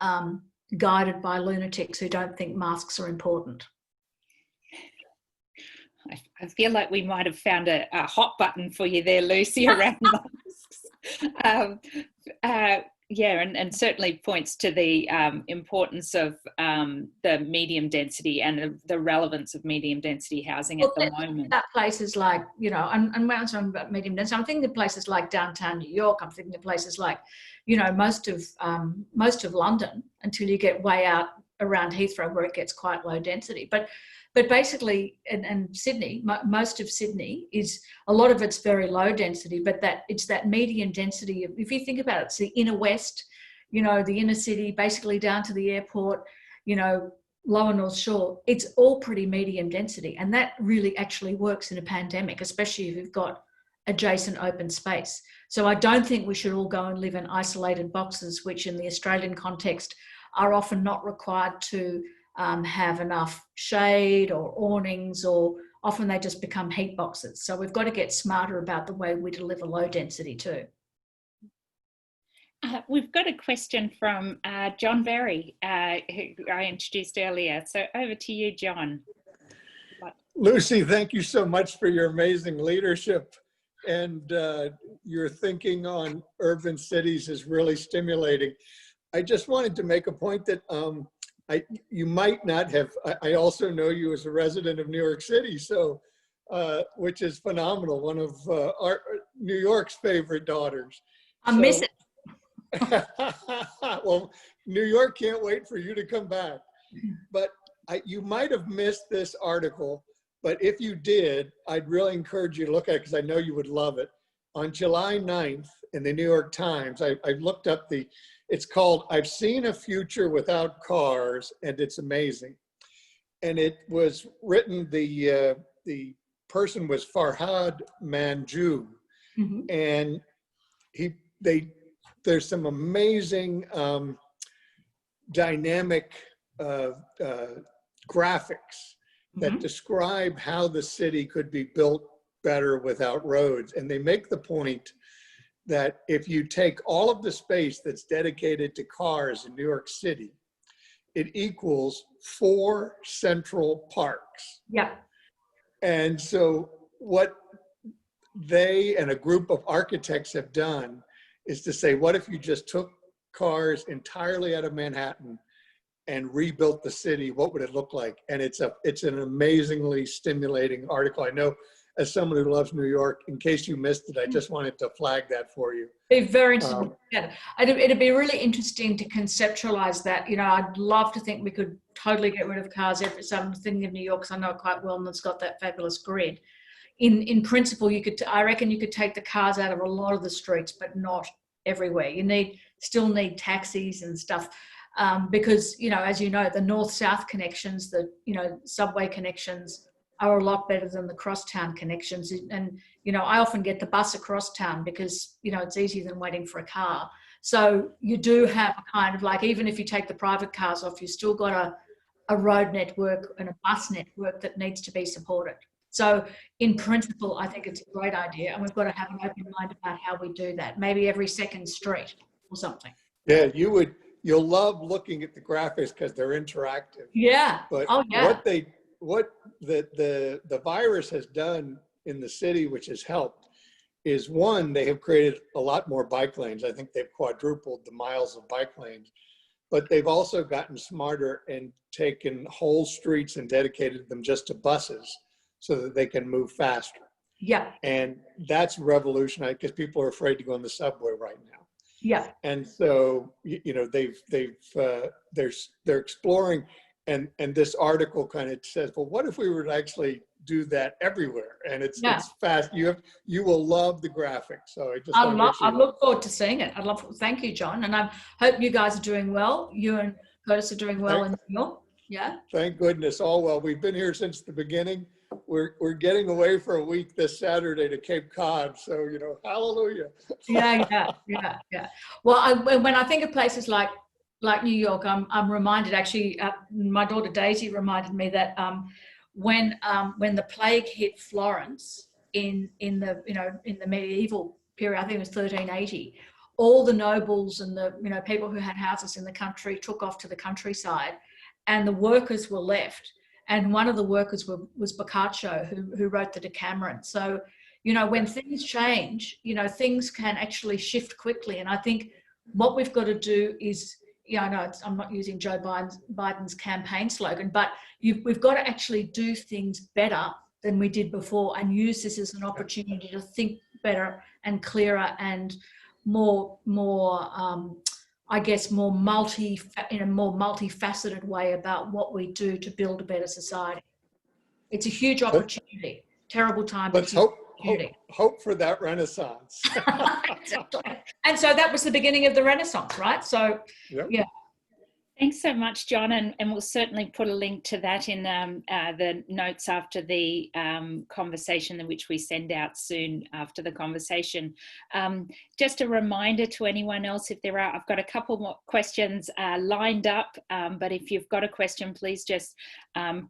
guided by lunatics who don't think masks are important. I feel like we might have found a hot button for you there, Lucy, around masks. Yeah, and certainly points to the importance of the medium density and the relevance of medium density housing at the moment. That places like, and when I'm talking about medium density, I'm thinking of places like downtown New York. I'm thinking of places like, most of London, until you get way out around Heathrow where it gets quite low density. But basically, and Sydney, most of Sydney is, a lot of it's very low density, but it's that medium density. If you think about it, it's the inner west, the inner city, basically down to the airport, lower North Shore. It's all pretty medium density. And that really actually works in a pandemic, especially if you've got adjacent open space. So I don't think we should all go and live in isolated boxes, which in the Australian context are often not required to have enough shade or awnings or often they just become heat boxes. So we've got to get smarter about the way we deliver low density too. We've got a question from John Berry, who I introduced earlier. So over to you, John. Lucy, thank you so much for your amazing leadership, and your thinking on urban cities is really stimulating. I just wanted to make a point that you might not have, I also know you as a resident of New York City, so which is phenomenal, one of New York's favorite daughters. I miss it. Well, New York can't wait for you to come back. But you might have missed this article, but if you did, I'd really encourage you to look at it because I know you would love it. On July 9th in the New York Times, I looked up it's called, "I've Seen a Future Without Cars and It's Amazing." And it was written, the person was Farhad Manjoo. Mm-hmm. And there's some amazing dynamic graphics that describe how the city could be built better without roads. And they make the point that if you take all of the space that's dedicated to cars in New York City, it equals 4 central parks. Yeah. And so what they and a group of architects have done is to say, what if you just took cars entirely out of Manhattan and rebuilt the city? What would it look like? And it's an amazingly stimulating article. I know, as someone who loves New York, in case you missed it, I just wanted to flag that for you. It'd be very interesting. It'd be really interesting to conceptualize that. You know, I'd love to think we could totally get rid of cars. So I'm thinking of New York, because I know it quite well, and it's got that fabulous grid. In principle, I reckon you could take the cars out of a lot of the streets, but not everywhere. You still need taxis and stuff, because, you know, as you know, the north-south connections, the, you know, subway connections are a lot better than the crosstown connections. And, you know, I often get the bus across town because, you know, it's easier than waiting for a car. So you do have a kind of like, even if you take the private cars off, you've still got a road network and a bus network that needs to be supported. So in principle, I think it's a great idea, and we've got to have an open mind about how we do that. Maybe every second street or something. Yeah, you'll love looking at the graphics because they're interactive. Yeah. But what the virus has done in the city, which has helped, is one, they have created a lot more bike lanes. I think they've quadrupled the miles of bike lanes, but they've also gotten smarter and taken whole streets and dedicated them just to buses, so that they can move faster. Yeah. And that's revolutionary because people are afraid to go on the subway right now. Yeah. And so, you know, they're exploring, and this article kind of says, well, what if we were to actually do that everywhere? And it's fast. You will love the graphics. So I look forward to seeing it. Thank you, John. And I hope you guys are doing well. You and Curtis are doing well in New York. Yeah. Thank goodness. All well. We've been here since the beginning. We're getting away for a week this Saturday to Cape Cod, so, you know, hallelujah. Yeah. Well, when I think of places like New York, I'm reminded, actually, my daughter Daisy reminded me that when the plague hit Florence in the medieval period, I think it was 1380, all the nobles and the, you know, people who had houses in the country took off to the countryside, and the workers were left. And one of the workers was Boccaccio, who wrote the Decameron. So, you know, when things change, you know, things can actually shift quickly. And I think what we've got to do is, you know, I know I'm not using Joe Biden's campaign slogan, but we've got to actually do things better than we did before, and use this as an opportunity to think better and clearer and more I guess, in a more multifaceted way about what we do to build a better society. It's a huge opportunity. Terrible time. Let's hope for that renaissance. And so that was the beginning of the Renaissance, right? So, yeah. Thanks so much, John, and we'll certainly put a link to that in the notes after the conversation, in which we send out soon after the conversation. Just a reminder to anyone else, if there are, I've got a couple more questions lined up, but if you've got a question, please just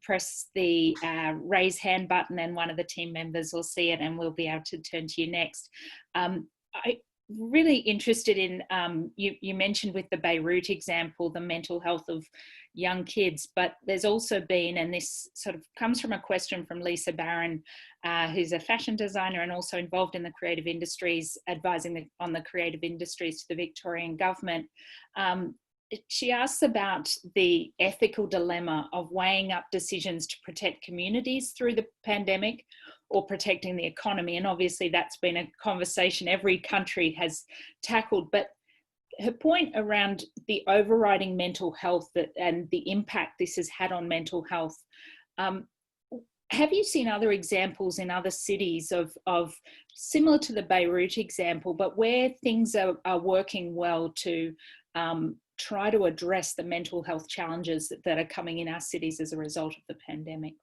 press the raise hand button and one of the team members will see it and we'll be able to turn to you next. Really interested in, you mentioned with the Beirut example, the mental health of young kids, but there's also been, and this sort of comes from a question from Lisa Barron, who's a fashion designer and also involved in the creative industries, advising on the creative industries to the Victorian government. She asks about the ethical dilemma of weighing up decisions to protect communities through the pandemic or protecting the economy. And obviously that's been a conversation every country has tackled. But her point around the overriding mental health and the impact this has had on mental health, have you seen other examples in other cities of similar to the Beirut example, but where things are working well to try to address the mental health challenges that are coming in our cities as a result of the pandemic?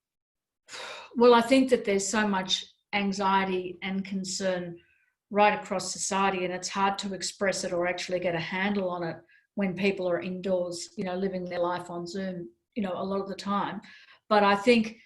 Well, I think that there's so much anxiety and concern right across society, and it's hard to express it or actually get a handle on it when people are indoors, living their life on Zoom, a lot of the time. But I think,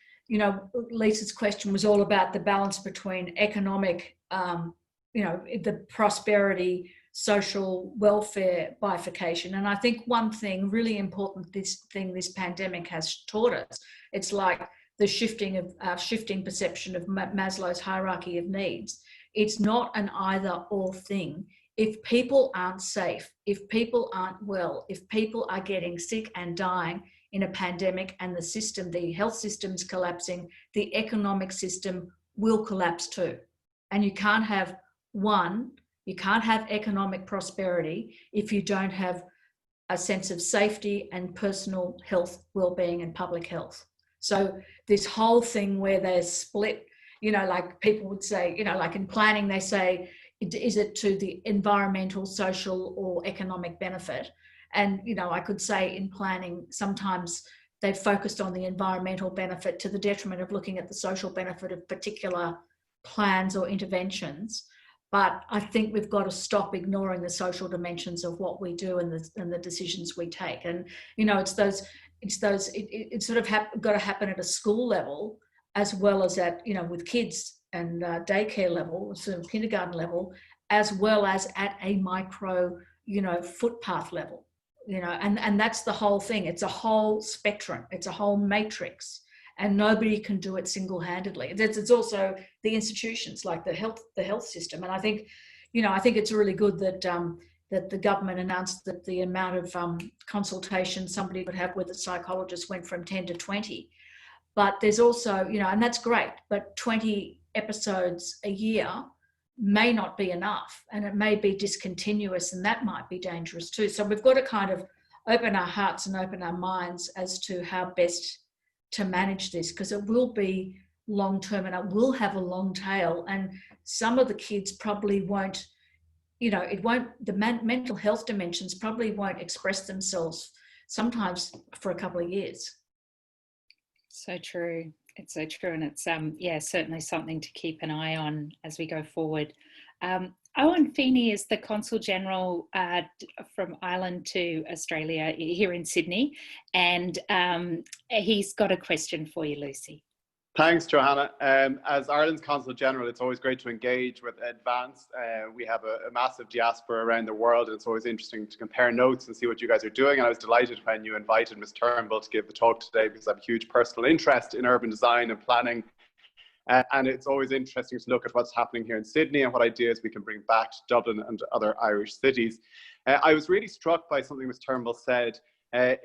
Lisa's question was all about the balance between economic, the prosperity, social welfare bifurcation. And I think one thing really important, this pandemic has taught us, it's like the shifting perception of Maslow's hierarchy of needs. It's not an either or thing. If people aren't safe, if people aren't well, if people are getting sick and dying in a pandemic and the health system's collapsing, the economic system will collapse too. And you can't have economic prosperity if you don't have a sense of safety and personal health, well-being and public health. So this whole thing where they're split, like people would say, like in planning, they say, is it to the environmental, social or economic benefit? And, I could say in planning, sometimes they've focused on the environmental benefit to the detriment of looking at the social benefit of particular plans or interventions. But I think we've got to stop ignoring the social dimensions of what we do and the decisions we take. And, it's sort of got to happen at a school level as well as at, with kids and daycare level, sort of kindergarten level, as well as at a micro, footpath level, and that's the whole thing. It's a whole spectrum. It's a whole matrix, and nobody can do it single-handedly. It's also the institutions like the health system. And I think, I think it's really good that that the government announced that the amount of consultation somebody would have with a psychologist went from 10 to 20. But there's also, and that's great, but 20 episodes a year may not be enough, and it may be discontinuous, and that might be dangerous too. So we've got to kind of open our hearts and open our minds as to how best to manage this, because it will be long-term and it will have a long tail, and some of the kids probably won't, the mental health dimensions probably won't express themselves sometimes for a couple of years. So true. It's so true. And it's, certainly something to keep an eye on as we go forward. Owen Feeney is the Consul General from Ireland to Australia here in Sydney. And he's got a question for you, Lucy. Thanks, Johanna. As Ireland's Consul General, it's always great to engage with Advance. We have a massive diaspora around the world, and it's always interesting to compare notes and see what you guys are doing. And I was delighted when you invited Ms. Turnbull to give the talk today, because I have a huge personal interest in urban design and planning. And it's always interesting to look at what's happening here in Sydney and what ideas we can bring back to Dublin and other Irish cities. I was really struck by something Ms. Turnbull said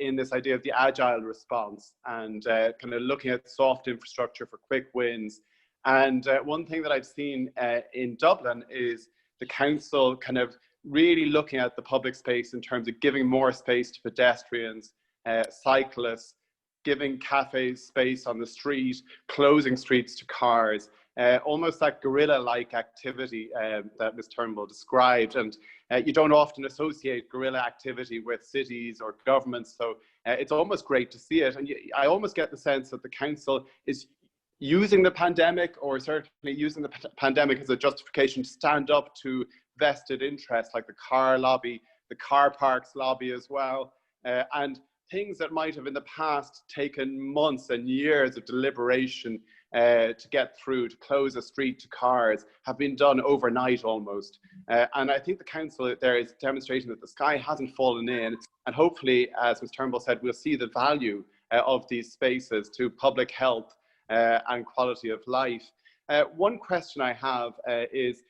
in this idea of the agile response and kind of looking at soft infrastructure for quick wins. And one thing that I've seen in Dublin is the council kind of really looking at the public space in terms of giving more space to pedestrians, cyclists, giving cafes space on the street, closing streets to cars, almost that guerrilla-like activity that Ms. Turnbull described. And you don't often associate guerrilla activity with cities or governments, so it's almost great to see it. And I almost get the sense that the council is using the pandemic, or certainly using the pandemic as a justification to stand up to vested interests like the car lobby, the car parks lobby as well, and things that might have in the past taken months and years of deliberation to get through, to close a street to cars, have been done overnight almost. And I think the council there is demonstrating that the sky hasn't fallen in, and hopefully, as Ms. Turnbull said, we'll see the value of these spaces to public health and quality of life. One question I have is,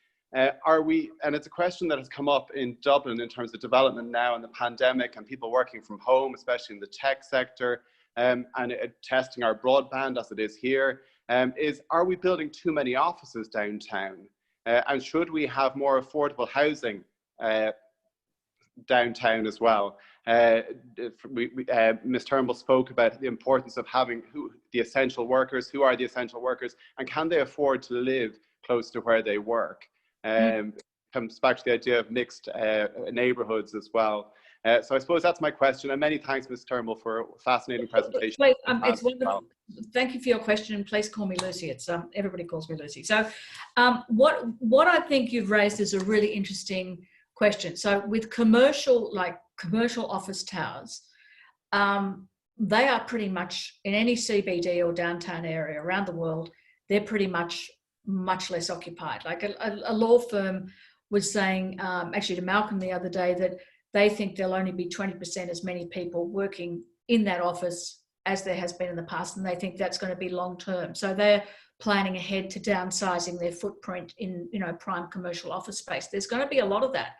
are we, and it's a question that has come up in Dublin in terms of development now in the pandemic and people working from home, especially in the tech sector, and testing our broadband as it is here, is, are we building too many offices downtown? And should we have more affordable housing downtown as well? Ms. Turnbull spoke about the importance of having the essential workers. Who are the essential workers, and can they afford to live close to where they work? Comes back to the idea of mixed neighbourhoods as well. So I suppose that's my question, and many thanks, Ms. Turnbull, for a fascinating presentation. Please, it's wonderful. Thank you for your question, and please call me Lucy. It's everybody calls me Lucy. So what I think you've raised is a really interesting question. So with commercial office towers, they are pretty much in any CBD or downtown area around the world, they're pretty much less occupied. Like a law firm was saying, actually to Malcolm the other day, that they think there'll only be 20% as many people working in that office as there has been in the past, and they think that's going to be long term. So they're planning ahead to downsizing their footprint in, prime commercial office space. There's going to be a lot of that.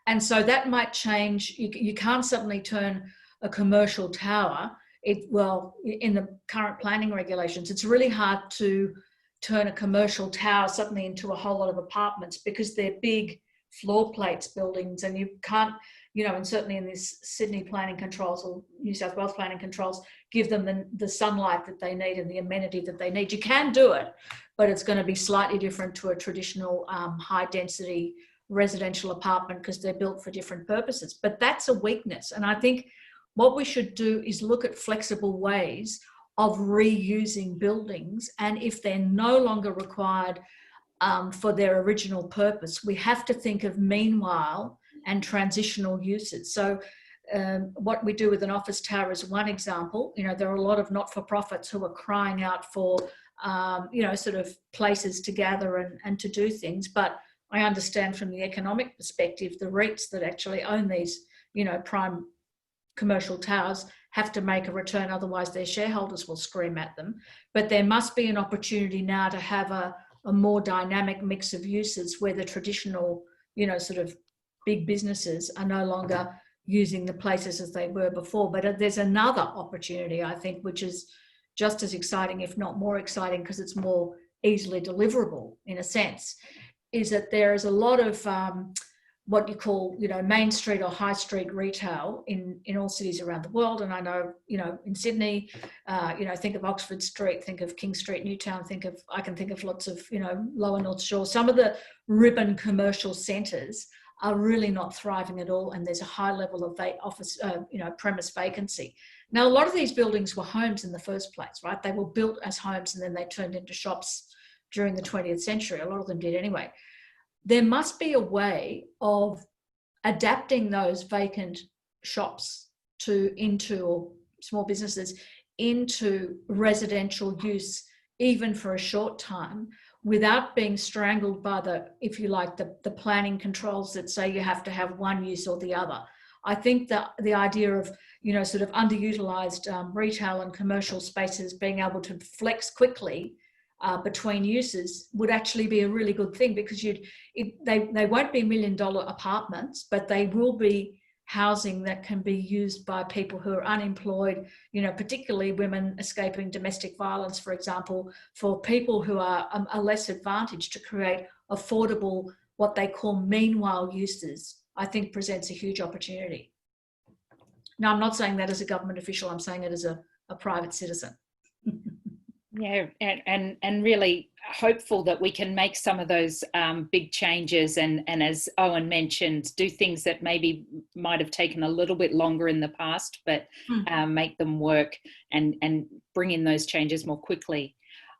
And so that might change. You can't suddenly turn a commercial tower, in the current planning regulations, it's really hard to turn a commercial tower suddenly into a whole lot of apartments, because they're big floor plates buildings, and you can't, and certainly in this Sydney planning controls or New South Wales planning controls, give them the sunlight that they need and the amenity that they need. You can do it, but it's going to be slightly different to a traditional high density residential apartment, because they're built for different purposes. But that's a weakness. And I think what we should do is look at flexible ways of reusing buildings, and if they're no longer required for their original purpose, we have to think of meanwhile and transitional uses. So what we do with an office tower is one example. There are a lot of not-for-profits who are crying out for sort of places to gather and to do things, but I understand from the economic perspective, the REITs that actually own these prime commercial towers have to make a return, otherwise their shareholders will scream at them. But there must be an opportunity now to have a more dynamic mix of uses, where the traditional, sort of big businesses are no longer using the places as they were before. But there's another opportunity, I think, which is just as exciting, if not more exciting, because it's more easily deliverable in a sense, is that there is a lot of what you call, Main Street or High Street retail in all cities around the world. And I know, in Sydney, think of Oxford Street, think of King Street, Newtown, I can think of lots of, Lower North Shore. Some of the ribbon commercial centres are really not thriving at all, and there's a high level of office, premise vacancy. Now, a lot of these buildings were homes in the first place, right? They were built as homes and then they turned into shops during the 20th century. A lot of them did anyway. There must be a way of adapting those vacant shops or small businesses into residential use, even for a short time, without being strangled by the planning controls that say you have to have one use or the other. I think that the idea of, sort of underutilized retail and commercial spaces being able to flex quickly between uses would actually be a really good thing, because they won't be $1 million apartments, but they will be housing that can be used by people who are unemployed, particularly women escaping domestic violence, for example, for people who are less advantaged, to create affordable, what they call meanwhile uses, I think presents a huge opportunity. Now, I'm not saying that as a government official, I'm saying it as a private citizen. Yeah, and really hopeful that we can make some of those big changes and as Owen mentioned, do things that maybe might have taken a little bit longer in the past, but make them work and bring in those changes more quickly.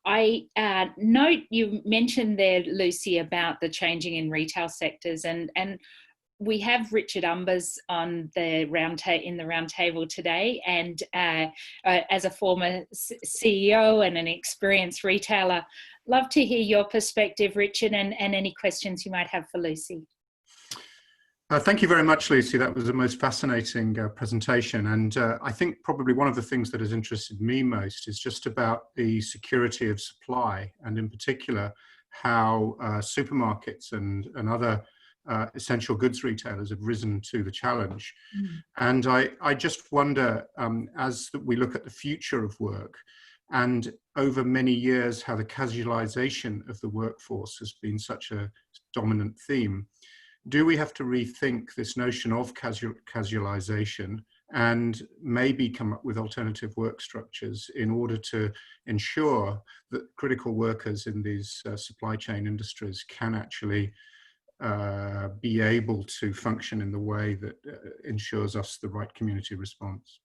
I note you mentioned there, Lucy, about the changing in retail sectors, and we have Richard Umbers on the roundtable today, and as a former CEO and an experienced retailer, love to hear your perspective, Richard, and any questions you might have for Lucy. Thank you very much, Lucy. That was a most fascinating presentation. And I think probably one of the things that has interested me most is just about the security of supply, and in particular, how supermarkets and other essential goods retailers have risen to the challenge. And I just wonder, as we look at the future of work, and over many years, how the casualization of the workforce has been such a dominant theme. Do we have to rethink this notion of casualization and maybe come up with alternative work structures in order to ensure that critical workers in these supply chain industries can actually be able to function in the way that ensures us the right community response?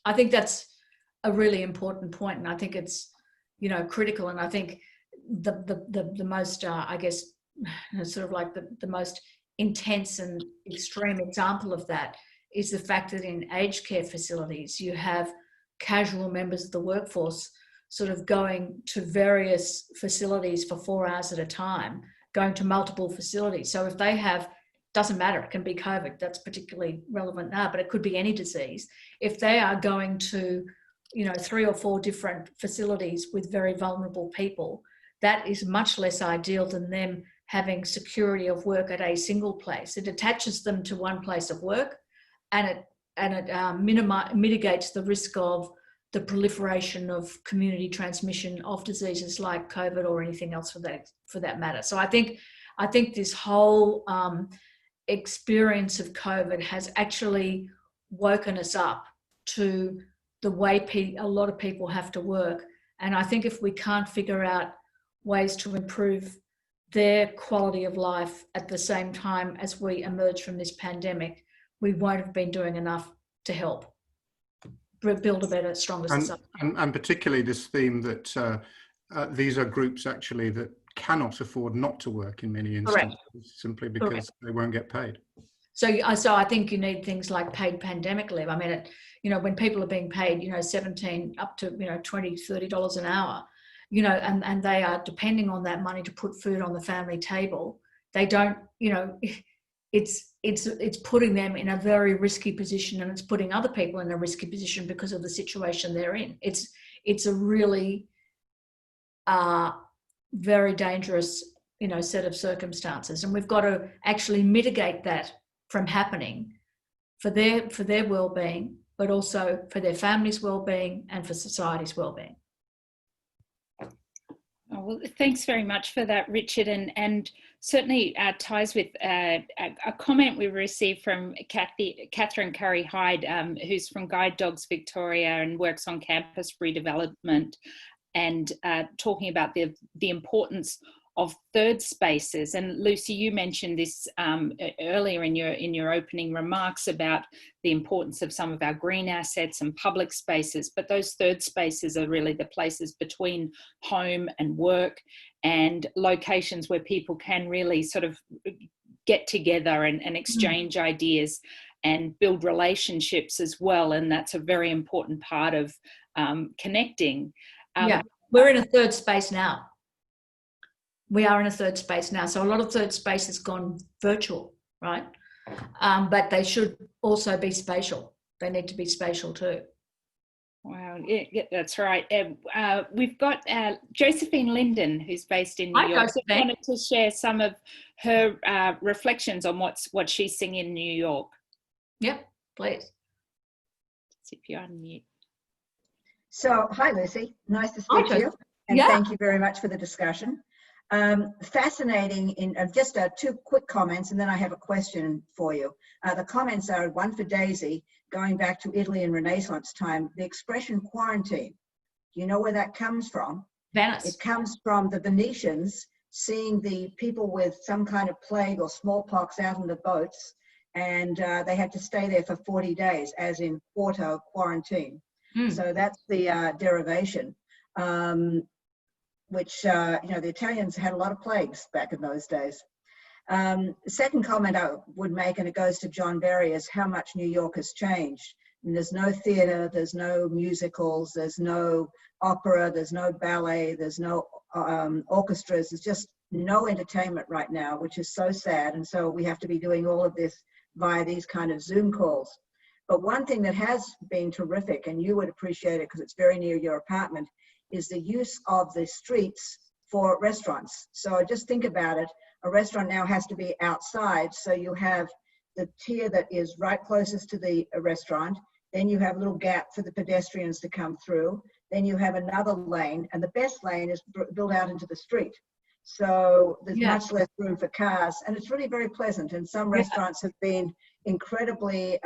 I think that's a really important point, and I think it's, you know, critical. And I think the most, I guess, sort of like the most intense and extreme example of that is the fact that in aged care facilities, you have casual members of the workforce sort of going to various facilities for 4 hours at a time, going to multiple facilities. So if they have, doesn't matter, it can be COVID, that's particularly relevant now, but it could be any disease. If they are going to, you know, 3 or 4 different facilities with very vulnerable people, that is much less ideal than them having security of work at a single place. It attaches them to one place of work, and it mitigates the risk of the proliferation of community transmission of diseases like COVID or anything else for that matter. So I think this whole experience of COVID has actually woken us up to the way a lot of people have to work. And I think if we can't figure out ways to improve their quality of life at the same time as we emerge from this pandemic, we won't have been doing enough to help build a better, stronger society. And particularly this theme that these are groups actually that cannot afford not to work in many instances, simply because they won't get paid. So I think you need things like paid pandemic leave. I mean, you know, when people are being paid, you know, $17 up to, you know, $20, $30 an hour, you know, and they are depending on that money to put food on the family table, they don't, you know, it's putting them in a very risky position, and it's putting other people in a risky position because of the situation they're in. It's a really very dangerous, you know, set of circumstances, and we've got to actually mitigate that from happening for their well-being, but also for their families' well-being and for society's well-being. Oh, well, thanks very much for that, Richard, and certainly ties with a comment we received from Catherine Curry-Hyde, who's from Guide Dogs Victoria and works on campus redevelopment, and talking about the importance of third spaces. And Lucy, you mentioned this earlier in your opening remarks about the importance of some of our green assets and public spaces, but those third spaces are really the places between home and work, and locations where people can really sort of get together and exchange ideas and build relationships as well. And that's a very important part of connecting. Yeah, we're in a third space now. We are in a third space now. So a lot of third space has gone virtual, right? But they should also be spatial. They need to be spatial too. Wow, yeah, that's right. We've got Josephine Linden, who's based in New York. Josephine wanted to share some of her reflections on what she's seeing in New York. Yep, please. Let's see if you're on mute. So, hi, Lucy. Nice to speak to you. And thank you very much for the discussion. Fascinating. In just 2 quick comments, and then I have a question for you. The comments are one for Daisy, going back to Italy in Renaissance time. The expression quarantine Do you know where that comes from? Venice. It comes from the Venetians seeing the people with some kind of plague or smallpox out in the boats, and they had to stay there for 40 days, as in quarantine. So that's the derivation, which, the Italians had a lot of plagues back in those days. The second comment I would make, and it goes to John Berry, is how much New York has changed. And there's no theater, there's no musicals, there's no opera, there's no ballet, there's no orchestras, there's just no entertainment right now, which is so sad. And so we have to be doing all of this via these kind of Zoom calls. But one thing that has been terrific, and you would appreciate it because it's very near your apartment, is the use of the streets for restaurants. So just think about it. A restaurant now has to be outside. So you have the tier that is right closest to the restaurant. Then you have a little gap for the pedestrians to come through. Then you have another lane, and the best lane is built out into the street. So there's much less room for cars, and it's really very pleasant. And some restaurants have been incredibly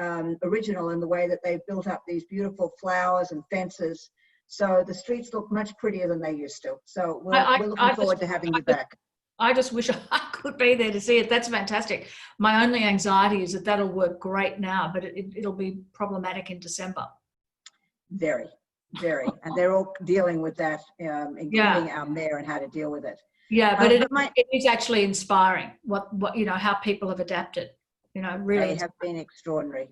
original in the way that they've built up these beautiful flowers and fences. So the streets look much prettier than they used to. So we're looking forward to having you back. I just wish I could be there to see it. That's fantastic. My only anxiety is that that'll work great now, but it'll be problematic in December. Very, very. And they're all dealing with that, including our mayor, and how to deal with it. Yeah, but it is actually inspiring what how people have adapted. Really. They have been extraordinary.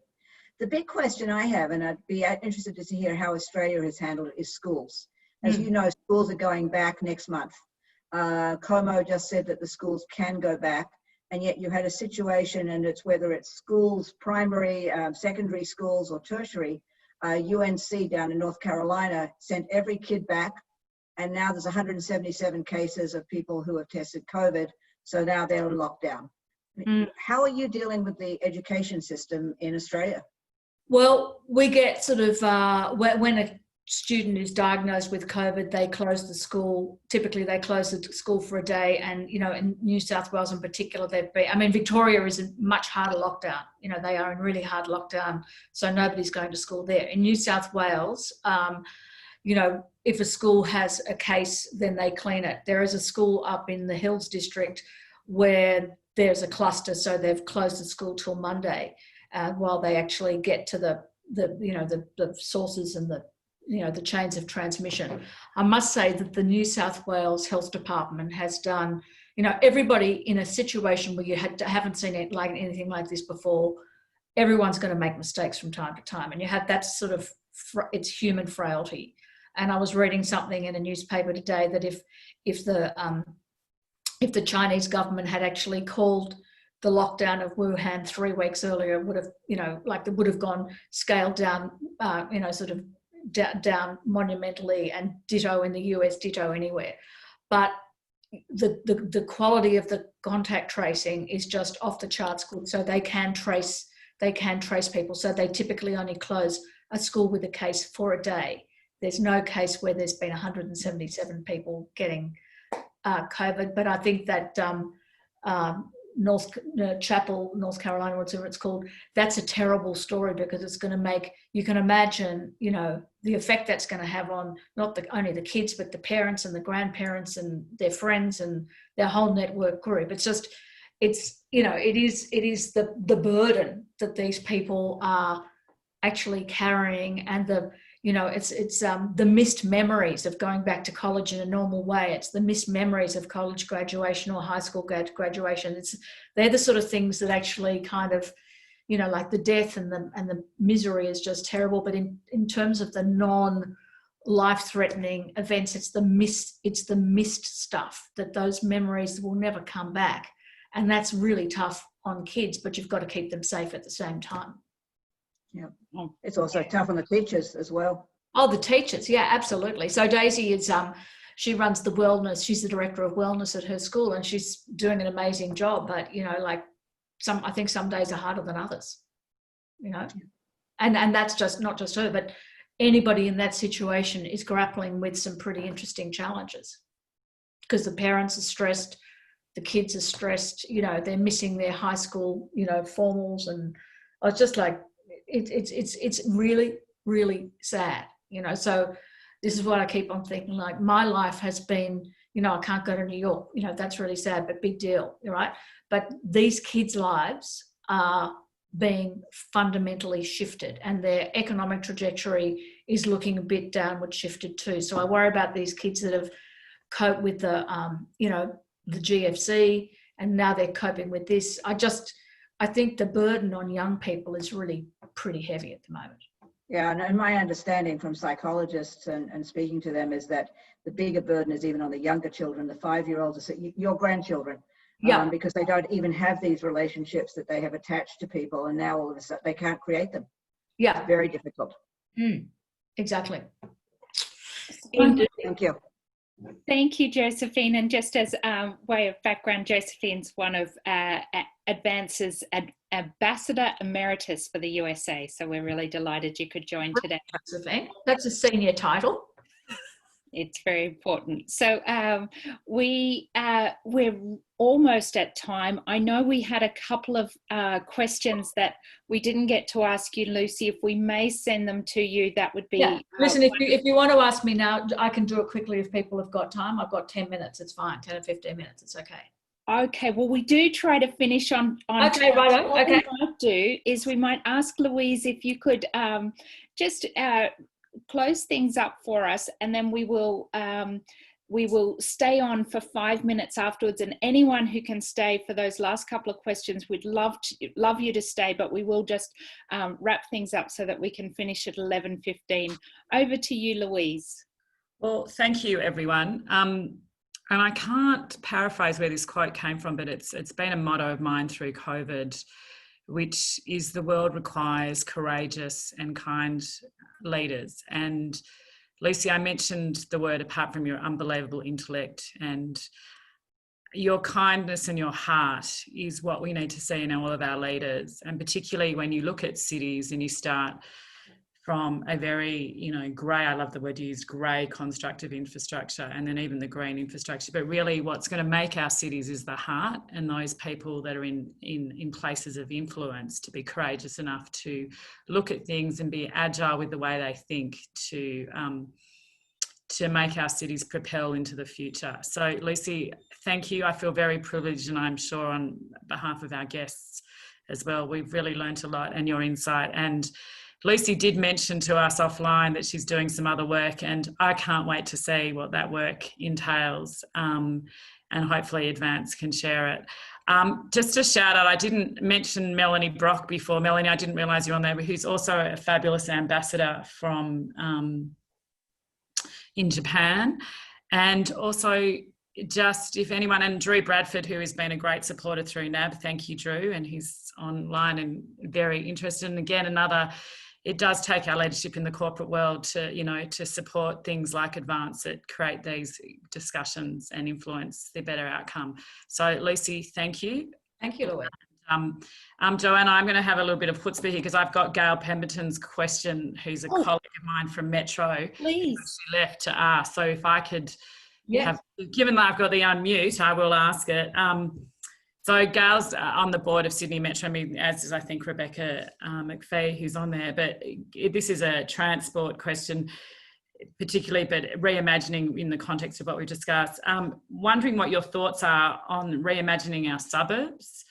The big question I have, and I'd be interested to hear how Australia has handled it, is schools. As you know, schools are going back next month. Como just said that the schools can go back, and yet you had a situation, and it's whether it's schools, primary, secondary schools, or tertiary. UNC down in North Carolina sent every kid back, and now there's 177 cases of people who have tested COVID, so now they're in lockdown. How are you dealing with the education system in Australia? Well, we get sort of, when a student is diagnosed with COVID, they close the school. Typically, they close the school for a day. And, in New South Wales in particular, Victoria is a much harder lockdown. They are in really hard lockdown. So nobody's going to school there. In New South Wales, if a school has a case, then they clean it. There is a school up in the Hills district where there's a cluster. So they've closed the school till Monday while they actually get to the sources and the chains of transmission. I must say that the New South Wales Health Department has done, everybody in a situation where you haven't seen it like anything like this before, everyone's going to make mistakes from time to time. And you have that sort of, it's human frailty. And I was reading something in a newspaper today that if the Chinese government had actually called the lockdown of Wuhan 3 weeks earlier, it would have, it would have gone scaled down, down monumentally, and ditto in the US, ditto anywhere. But the quality of the contact tracing is just off the charts good. So they can trace people. So they typically only close a school with a case for a day. There's no case where there's been 177 people getting COVID. But I think that Chapel, North Carolina, whatever it's called, that's a terrible story, because it's going to make, you can imagine, the effect that's going to have on not only the kids, but the parents and the grandparents and their friends and their whole network group. It's just, it is the burden that these people are actually carrying, and it's the missed memories of going back to college in a normal way. It's the missed memories of college graduation or high school graduation. They're the sort of things that actually kind of, like the death and the misery is just terrible. But in terms of the non-life-threatening events, it's the missed stuff, that those memories will never come back. And that's really tough on kids, but you've got to keep them safe at the same time. Yeah, it's also tough on the teachers as well. Oh, the teachers, yeah, absolutely. So Daisy is, she runs the wellness. She's the director of wellness at her school, and she's doing an amazing job. But I think some days are harder than others. And that's just not just her, but anybody in that situation is grappling with some pretty interesting challenges, because the parents are stressed, the kids are stressed. They're missing their high school, formals, and I was just like, it's really, really sad, So this is what I keep on thinking, like my life has been, you know, I can't go to New York, you know, that's really sad, but big deal, right? But these kids' lives are being fundamentally shifted, and their economic trajectory is looking a bit downward shifted too. So I worry about these kids that have coped with the, you know, the GFC, and now they're coping with this. I think the burden on young people is really pretty heavy at the moment. Yeah, and my understanding from psychologists and speaking to them is that the bigger burden is even on the younger children, the 5-year-olds, your grandchildren. Yeah. Because they don't even have these relationships that they have attached to people, and now all of a sudden they can't create them. Yeah. It's very difficult. Exactly. Thank you. Thank you, Josephine. And just as way of background, Josephine's one of Advance's Ambassador Emeritus for the USA. So we're really delighted you could join today. Josephine, that's a senior title. It's very important. So we're almost at time. I know we had a couple of questions that we didn't get to ask you, Lucy. If we may send them to you, that would be... Yeah. Listen, if you want to ask me now, I can do it quickly if people have got time. I've got 10 minutes. It's fine. 10 or 15 minutes. It's okay. Okay. Well, we do try to finish on okay, time. right. What okay. we might do is we might ask Louise if you could just close things up for us, and then we will stay on for 5 minutes afterwards, and anyone who can stay for those last couple of questions, we'd love you to stay, but we will just wrap things up so that we can finish at 11:15. Over to you, Louise. Well, thank you, everyone. And I can't paraphrase where this quote came from, but it's been a motto of mine through COVID, which is the world requires courageous and kind leaders. And Lucy, I mentioned the word apart from your unbelievable intellect, and your kindness and your heart is what we need to see in all of our leaders. And particularly when you look at cities and you start from a very, you know, grey, I love the word used, grey construct of infrastructure, and then even the green infrastructure. But really what's going to make our cities is the heart, and those people that are in places of influence to be courageous enough to look at things and be agile with the way they think to make our cities propel into the future. So Lucy, thank you. I feel very privileged, and I'm sure on behalf of our guests as well, we've really learnt a lot, and your insight. And Lucy did mention to us offline that she's doing some other work, and I can't wait to see what that work entails, and hopefully Advance can share it. Just a shout out, I didn't mention Melanie Brock before. Melanie, I didn't realise you're on there, but who's also a fabulous ambassador from in Japan. And also just if anyone, and Drew Bradford, who has been a great supporter through NAB, thank you, Drew, and he's online and very interested. And again, it does take our leadership in the corporate world to, you know, to support things like Advance that create these discussions and influence the better outcome. So Lucy, thank you. Thank you, Louise. Joanna, I'm going to have a little bit of chutzpah here because I've got Gail Pemberton's question, who's a colleague of mine from Metro. Please. She left to ask. So if I could have, given that I've got the unmute, I will ask it. So Gail's on the board of Sydney Metro, as is I think Rebecca McPhee, who's on there, but this is a transport question particularly, but reimagining in the context of what we discussed. Wondering what your thoughts are on reimagining our suburbs,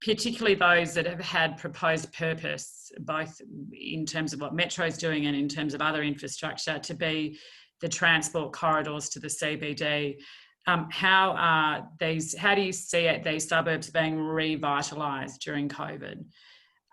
particularly those that have had proposed purpose, both in terms of what Metro's doing and in terms of other infrastructure, to be the transport corridors to the CBD. How do you see these suburbs being revitalised during COVID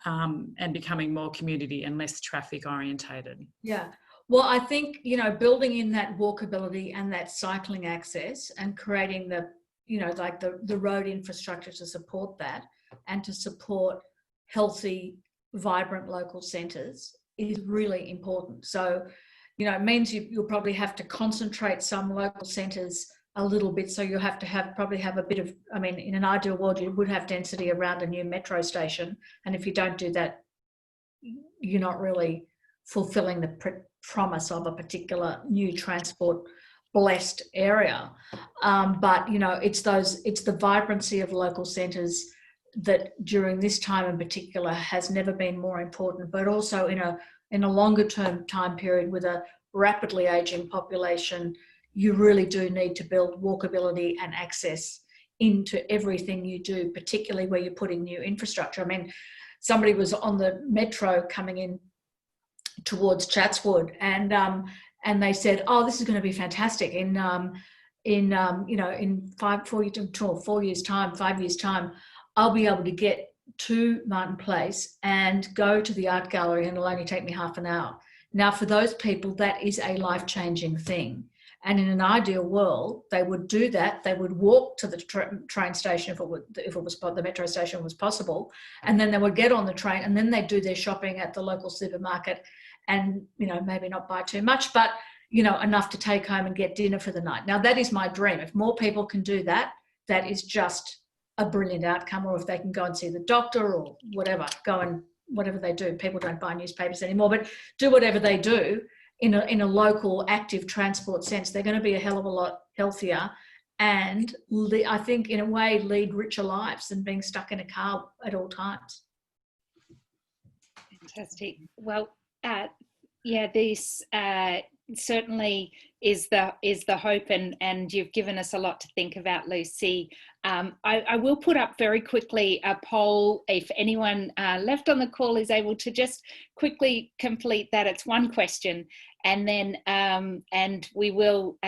and becoming more community and less traffic orientated? Yeah, well, I think, you know, building in that walkability and that cycling access and creating the, you know, like the road infrastructure to support that and to support healthy, vibrant local centres is really important. So, you know, it means you'll probably have to concentrate some local centres a little bit, so you'll probably have a bit of, I mean, in an ideal world you would have density around a new metro station, and if you don't do that, you're not really fulfilling the promise of a particular new transport blessed area. But you know, it's the vibrancy of local centres that during this time in particular has never been more important, but also in a longer term time period with a rapidly aging population, you really do need to build walkability and access into everything you do, particularly where you're putting new infrastructure. I mean, somebody was on the metro coming in towards Chatswood, and they said, "Oh, this is going to be fantastic in 4 years' time, 5 years' time, I'll be able to get to Martin Place and go to the art gallery, and it'll only take me half an hour." Now, for those people, that is a life-changing thing. And in an ideal world, they would do that. They would walk to the train station if the metro station was possible, and then they would get on the train, and then they'd do their shopping at the local supermarket, and maybe not buy too much, but enough to take home and get dinner for the night. Now, that is my dream. If more people can do that, that is just a brilliant outcome. Or if they can go and see the doctor or whatever, whatever they do. People don't buy newspapers anymore, but do whatever they do in a local active transport sense, they're going to be a hell of a lot healthier, and I think in a way lead richer lives than being stuck in a car at all times. Fantastic. Well, this certainly is the hope, and you've given us a lot to think about, Lucy. I will put up very quickly a poll if anyone left on the call is able to just quickly complete that. It's one question, and then and we will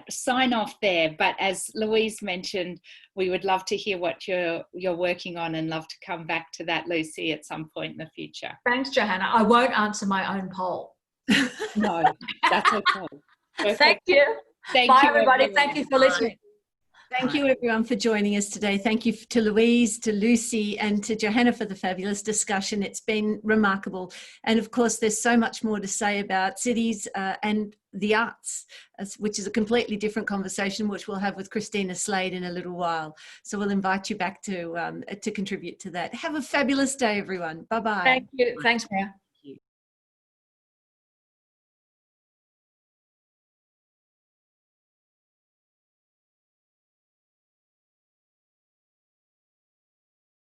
sign off there. But as Louise mentioned, we would love to hear what you're working on, and love to come back to that, Lucy, at some point in the future. Thanks, Johanna. I won't answer my own poll. No, that's okay. Thank you. Bye, everybody. Everyone. Thank you for listening. Thank you, everyone, for joining us today. Thank you to Louise, to Lucy, and to Johanna for the fabulous discussion. It's been remarkable. And of course, there's so much more to say about cities and the arts, which is a completely different conversation, which we'll have with Christina Slade in a little while. So we'll invite you back to contribute to that. Have a fabulous day, everyone. Bye-bye. Thank you. Thanks, Maria.